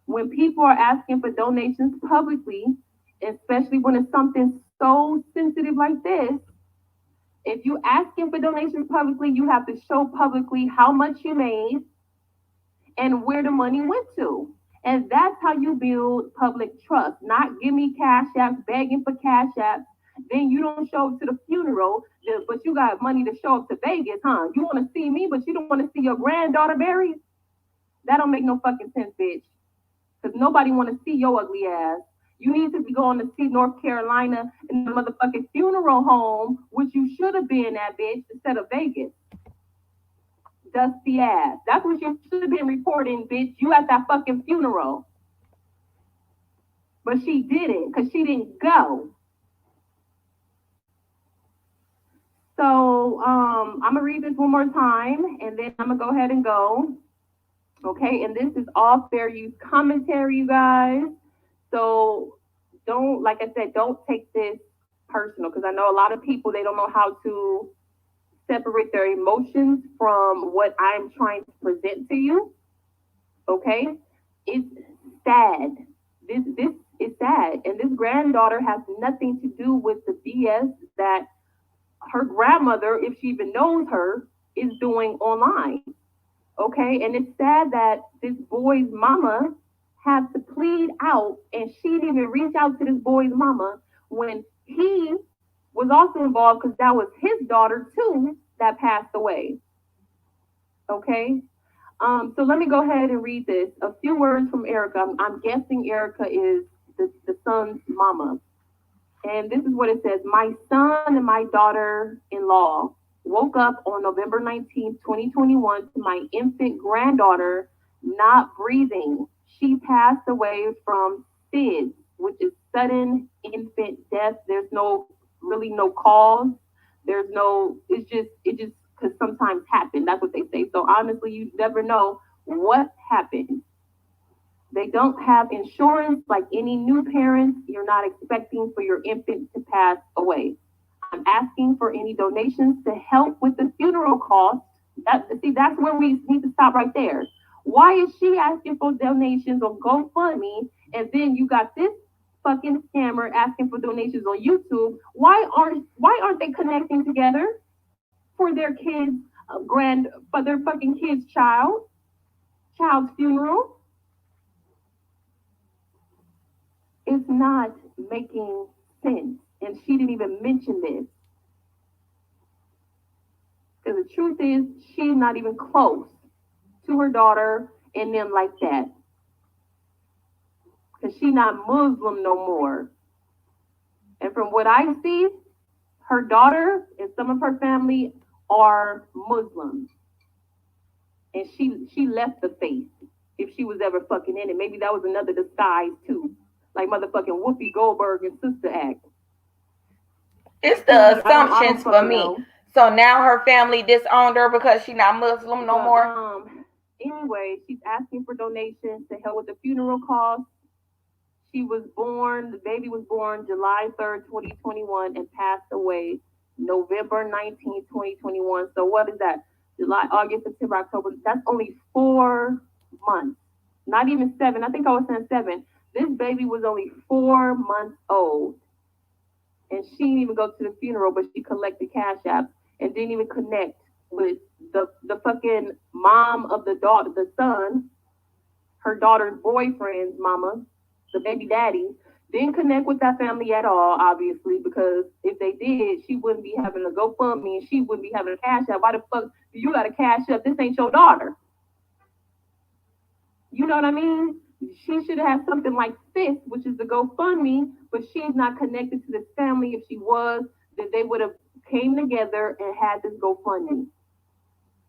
when people are asking for donations publicly, especially when it's something so sensitive like this. If you asking for donations publicly, you have to show publicly how much you made and where the money went to. And that's how you build public trust. Not give me cash apps, begging for cash apps. Then you don't show up to the funeral, but you got money to show up to Vegas, huh? You want to see me, but you don't want to see your granddaughter buried? That don't make no fucking sense, bitch. Because nobody want to see your ugly ass. You need to be going to see North Carolina in the motherfucking funeral home, which you should have been at, bitch, instead of Vegas. Dusty ass. That's what you should have been reporting, bitch. You at that fucking funeral. But she didn't, because she didn't go. So I'm going to read this one more time, and then I'm going to go ahead and go. Okay, and this is all fair use commentary, you guys. So don't, like I said, don't take this personal because I know a lot of people they don't know how to separate their emotions from what I'm trying to present to you. Okay, it's sad. This is sad, and this granddaughter has nothing to do with the BS that her grandmother, if she even knows her, is doing online. Okay, and it's sad that this boy's mama had to plead out and she didn't even reach out to this boy's mama when he was also involved because that was his daughter too that passed away. Okay, so let me go ahead and read this. A few words from Erica. I'm guessing Erica is the son's mama. And this is what it says. My son and my daughter-in-law woke up on November 19th, 2021 to my infant granddaughter not breathing. She passed away from SIDS, which is sudden infant death. There's really no cause. It just could sometimes happen. That's what they say. So honestly, you never know what happened. They don't have insurance like any new parents. You're not expecting for your infant to pass away. I'm asking for any donations to help with the funeral costs. That's where we need to stop right there. Why is she asking for donations on GoFundMe and then you got this fucking scammer asking for donations on YouTube? Why aren't they connecting together for their kids for their fucking kids child's funeral? It's not making sense. And she didn't even mention this. Because the truth is, she's not even close to her daughter and them like that. Because she's not Muslim no more. And from what I see, her daughter and some of her family are Muslims. And she left the faith if she was ever fucking in it. Maybe that was another disguise too. Like motherfucking Whoopi Goldberg and Sister Act. It's Maybe, the I don't assumptions for fucking me. know. So now her family disowned her because she not Muslim no But more. anyway, she's asking for donations to help with the funeral costs. The baby was born July 3rd, 2021, and passed away November 19th, 2021. So what is that? July, August, September, October. That's only 4 months. Not even seven. I think I was saying seven. This baby was only 4 months old. And she didn't even go to the funeral, but she collected cash apps and didn't even connect with the fucking mom of the daughter, the son, her daughter's boyfriend's mama, the baby daddy, didn't connect with that family at all, obviously, because if they did, she wouldn't be having a GoFundMe and she wouldn't be having a cash app. Why the fuck do you got a cash app? This ain't your daughter. You know what I mean? She should have had something like this, which is the GoFundMe, but she's not connected to this family. If she was, then they would have came together and had this GoFundMe.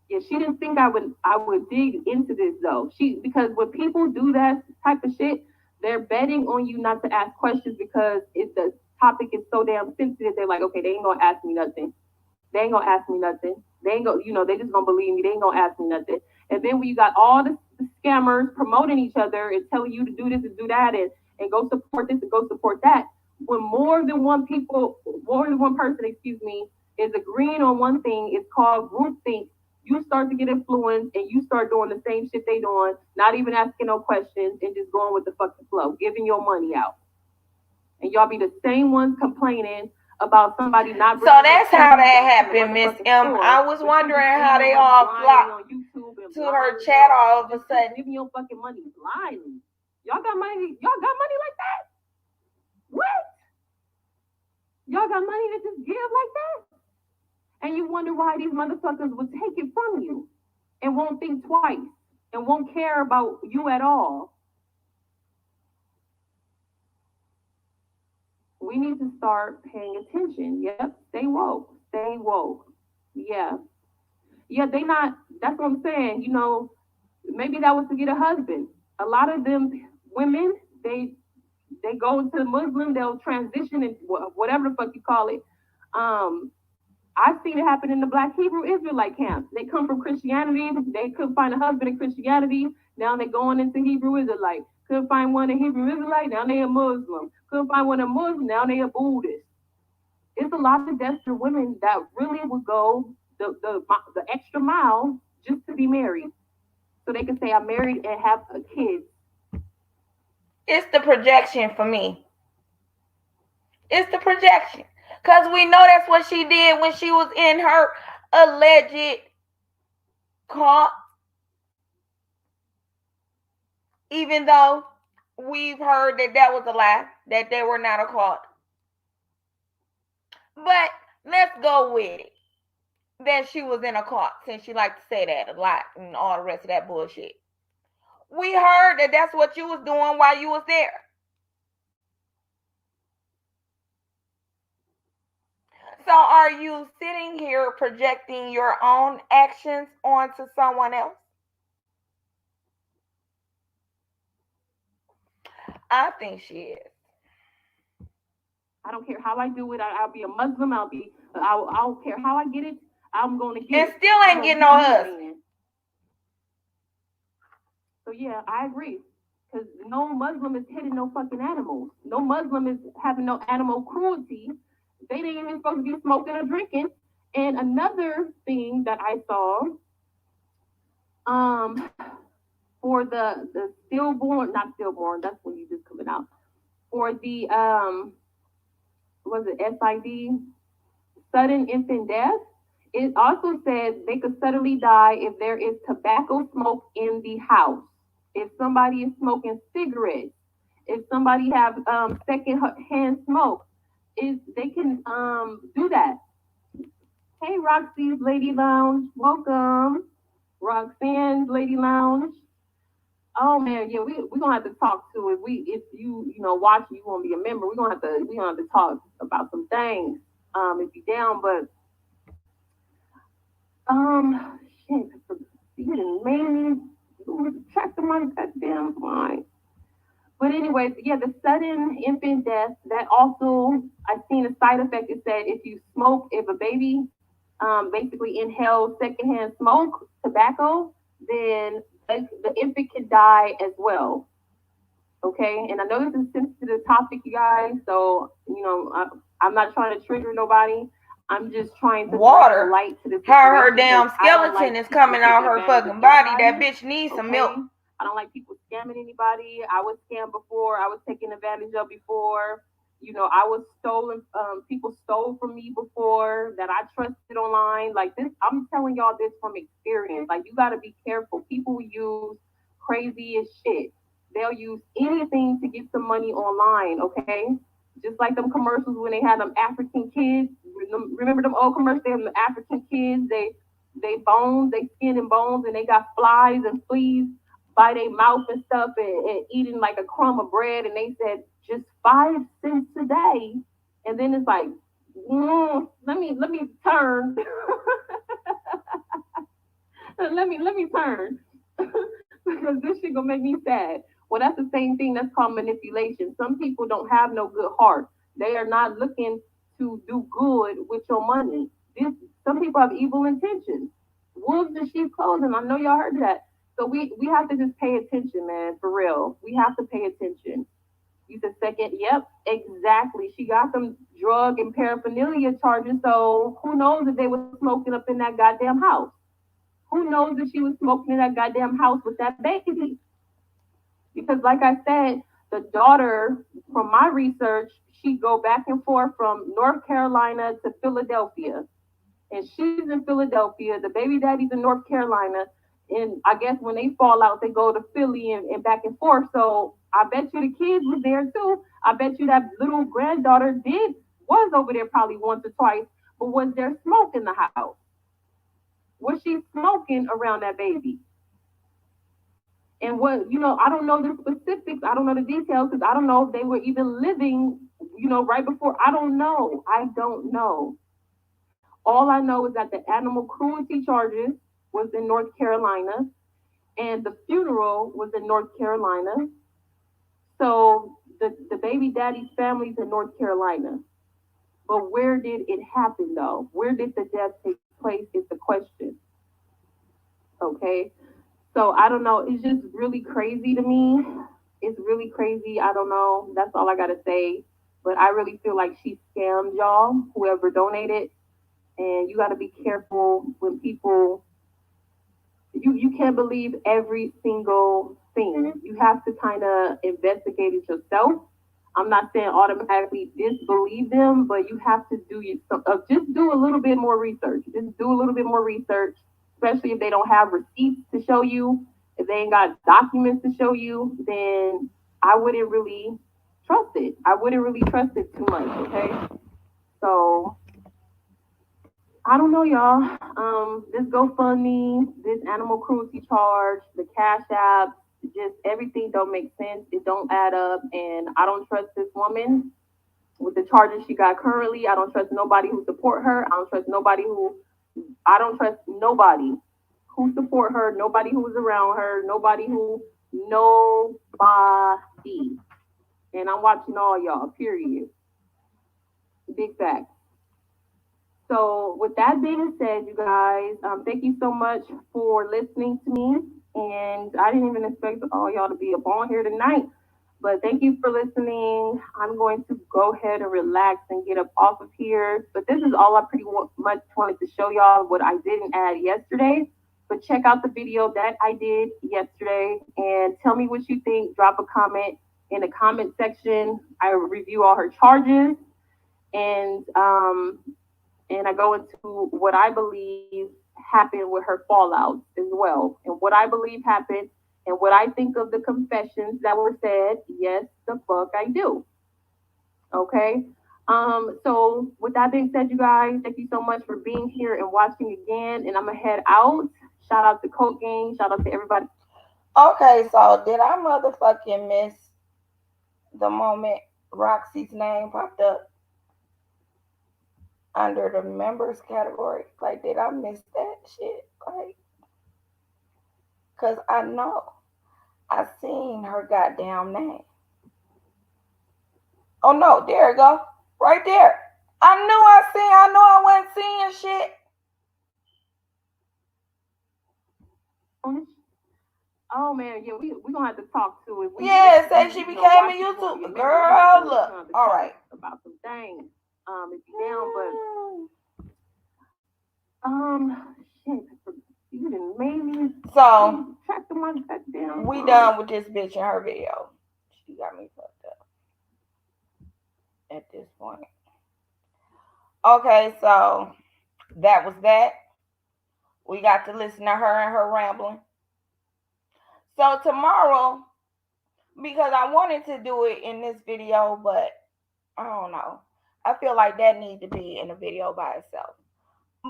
Yeah, she didn't think I would dig into this though. Because when people do that type of shit, they're betting on you not to ask questions because if the topic is so damn sensitive, they're like, okay, they ain't gonna ask me nothing. They ain't gonna ask me nothing. They ain't gonna, they just gonna believe me. They ain't gonna ask me nothing. And then when you got all the scammers promoting each other and telling you to do this and do that and go support this and go support that, when more than one person, excuse me, is agreeing on one thing, it's called groupthink. You start to get influenced and you start doing the same shit they doing, not even asking no questions and just going with the fucking flow, giving your money out. And y'all be the same ones complaining about somebody not. So that's how that happened, Miss M. I was wondering how they all flocked to her chat all of a sudden. Giving your fucking money blindly. Y'all got money. Y'all got money like that? What? Y'all got money to just give like that? And you wonder why these motherfuckers will take it from you and won't think twice and won't care about you at all. We need to start paying attention. Yep, stay woke. Stay woke. Yeah. Yeah, they not, that's what I'm saying. Maybe that was to get a husband. A lot of them women, they go into Muslim, they'll transition and whatever the fuck you call it. I've seen it happen in the Black Hebrew Israelite camps. They come from Christianity. They couldn't find a husband in Christianity. Now they're going into Hebrew Israelite. Couldn't find one in Hebrew Israelite. Now they a Muslim. Couldn't find one in Muslim. Now they a Buddhist. It's a lot of desperate women that really would go the extra mile just to be married, so they can say I'm married and have a kid. It's the projection for me. It's the projection. Because we know that's what she did when she was in her alleged cult. Even though we've heard that was a lie, that they were not a cult. But let's go with it. That she was in a cult, since she liked to say that a lot and all the rest of that bullshit. We heard that that's what you was doing while you was there. So are you sitting here projecting your own actions onto someone else? I think she is. I don't care how I do it. I'll be a Muslim. I don't care how I get it. I'm going to get and it. Still ain't getting no husband. So yeah, I agree. Because no Muslim is hitting no fucking animals. No Muslim is having no animal cruelty. They ain't even supposed to be smoking or drinking. And another thing that I saw, for the stillborn, not stillborn, that's when you just coming out. For the was it SID, sudden infant death, it also says they could suddenly die if there is tobacco smoke in the house, if somebody is smoking cigarettes, if somebody have second hand smoke, is they can do that. Hey, Roxy's Lady Lounge, welcome. Roxanne's Lady Lounge. Oh man, yeah, we gonna have to talk to it. If you watch, you gonna be a member. We gonna have to talk about some things. If you down, but shit, you didn't made me track the money that damn fine. But anyways, yeah, the sudden infant death, that also, I've seen a side effect. It said if a baby basically inhales secondhand smoke, tobacco, then the infant can die as well. Okay, and I know this is a sensitive topic, you guys, so I'm not trying to trigger nobody. I'm just trying to water. bring light to the Her situation. damn skeleton is coming out her fucking body. That bitch needs some milk. I don't like people scamming anybody. I was scammed before. I was taken advantage of before. You know, I was stolen. People stole from me before that I trusted online. Like this, I'm telling y'all this from experience. Like you got to be careful. People use crazy as shit. They'll use anything to get some money online. Okay, just like them commercials when they had them African kids. Remember them old commercials? They have them African kids. They bones, they skin and bones, and they got flies and fleas by their mouth and stuff, and eating like a crumb of bread. And they said just 5 cents a day, and then it's like, let me turn, let me turn, because this shit gonna make me sad. Well, that's the same thing. That's called manipulation. Some people don't have no good heart. They are not looking to do good with your money. This, some people have evil intentions. Wolves in sheep clothing. I know y'all heard that. So we have to just pay attention, man, for real. We have to pay attention. You said second, yep, exactly. She got some drug and paraphernalia charges, so who knows if they were smoking up in that goddamn house? Who knows if she was smoking in that goddamn house with that baby? Because like I said, the daughter, from my research, she go back and forth from North Carolina to Philadelphia, and she's in Philadelphia. The baby daddy's in North Carolina, and I guess when they fall out, they go to Philly and back and forth. So I bet you the kids was there too. I bet you that little granddaughter was over there probably once or twice. But was there smoke in the house? Was she smoking around that baby? And what, I don't know the specifics. I don't know the details because I don't know if they were even living, right before. I don't know. I don't know. All I know is that the animal cruelty charges was in North Carolina, and the funeral was in North Carolina. So the baby daddy's family's in North Carolina. But where did it happen though? Where did the death take place is the question. Okay. So I don't know. It's just really crazy to me. It's really crazy. I don't know. That's all I gotta say. But I really feel like she scammed y'all, whoever donated. And you gotta be careful when people you can't believe every single thing. You have to kind of investigate it yourself. I'm not saying automatically disbelieve them, but you have to just do a little bit more research. Just do a little bit more research, especially if they don't have receipts to show you. If they ain't got documents to show you, then I wouldn't really trust it. I wouldn't really trust it too much. Okay, so I don't know, y'all. This GoFundMe, this animal cruelty charge, the Cash App, just everything don't make sense. It don't add up, and I don't trust this woman with the charges she got currently. I don't trust nobody who support her. I don't trust nobody who support her. Nobody who is around her. Nobody. And I'm watching all y'all. Period. Big fact. So, with that being said, you guys, thank you so much for listening to me. And I didn't even expect all y'all to be up on here tonight. But thank you for listening. I'm going to go ahead and relax and get up off of here. But this is all I pretty much wanted to show y'all what I didn't add yesterday. But check out the video that I did yesterday and tell me what you think. Drop a comment in the comment section. I review all her charges and I go into what I believe happened with her fallout as well, and what I believe happened, and what I think of the confessions that were said. Yes, the fuck I do. Okay. So with that being said, you guys, thank you so much for being here and watching again. And I'm gonna head out. Shout out to Coke Gang. Shout out to everybody. Okay, so did I motherfucking miss the moment Roxy's name popped up under the members category? Like, did I miss that shit? Like, cause I know I seen her goddamn name. Oh no, there it go, right there. I know I wasn't seeing shit. Oh man, yeah, we gonna have to talk to it. Yeah, say she became a YouTuber. Girl, look. All right. About some things. If you down, but Shit. You done made me So track my goddamn. we done with this bitch and her video. She got me fucked up at this point. Okay, so that was that. We got to listen to her and her rambling. So tomorrow, because I wanted to do it in this video, but I don't know. I feel like that needs to be in a video by itself.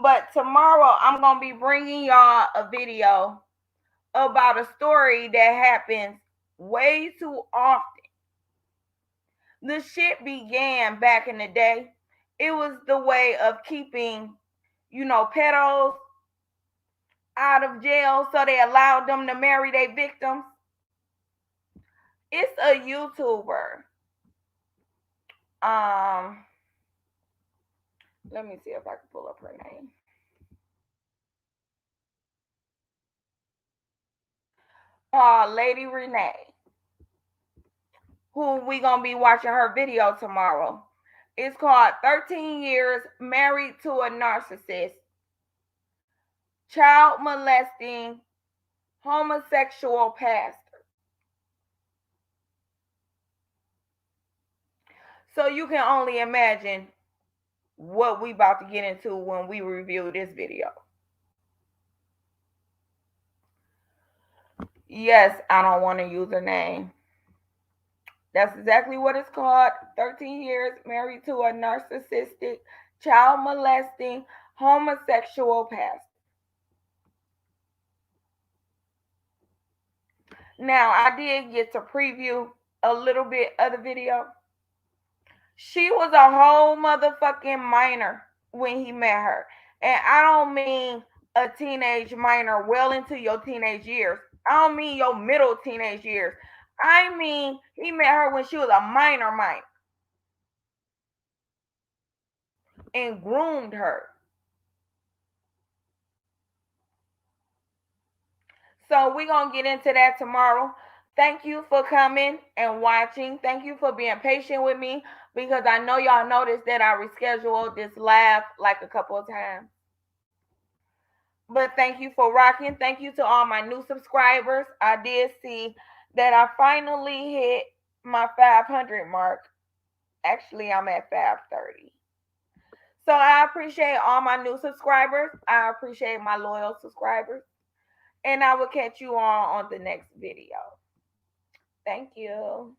But tomorrow, I'm going to be bringing y'all a video about a story that happens way too often. The shit began back in the day. It was the way of keeping, pedos out of jail so they allowed them to marry their victims. It's a YouTuber. Let me see if I can pull up her name. Lady Renee, who we gonna be watching her video tomorrow. It's called 13 Years Married to a Narcissist, Child Molesting Homosexual Pastor. So you can only imagine what we about to get into when we review this video. Yes, I don't want to use her name. That's exactly what it's called. 13 years married to a narcissistic, child molesting, homosexual pastor. Now, I did get to preview a little bit of the video. She was a whole motherfucking minor when he met her. And I don't mean a teenage minor well into your teenage years. I don't mean your middle teenage years. I mean, he met her when she was a minor and groomed her. So we're going to get into that tomorrow. Thank you for coming and watching. Thank you for being patient with me because I know y'all noticed that I rescheduled this live like a couple of times. But thank you for rocking. Thank you to all my new subscribers. I did see that I finally hit my 500 mark. Actually, I'm at 530. So I appreciate all my new subscribers. I appreciate my loyal subscribers. And I will catch you all on the next video. Thank you.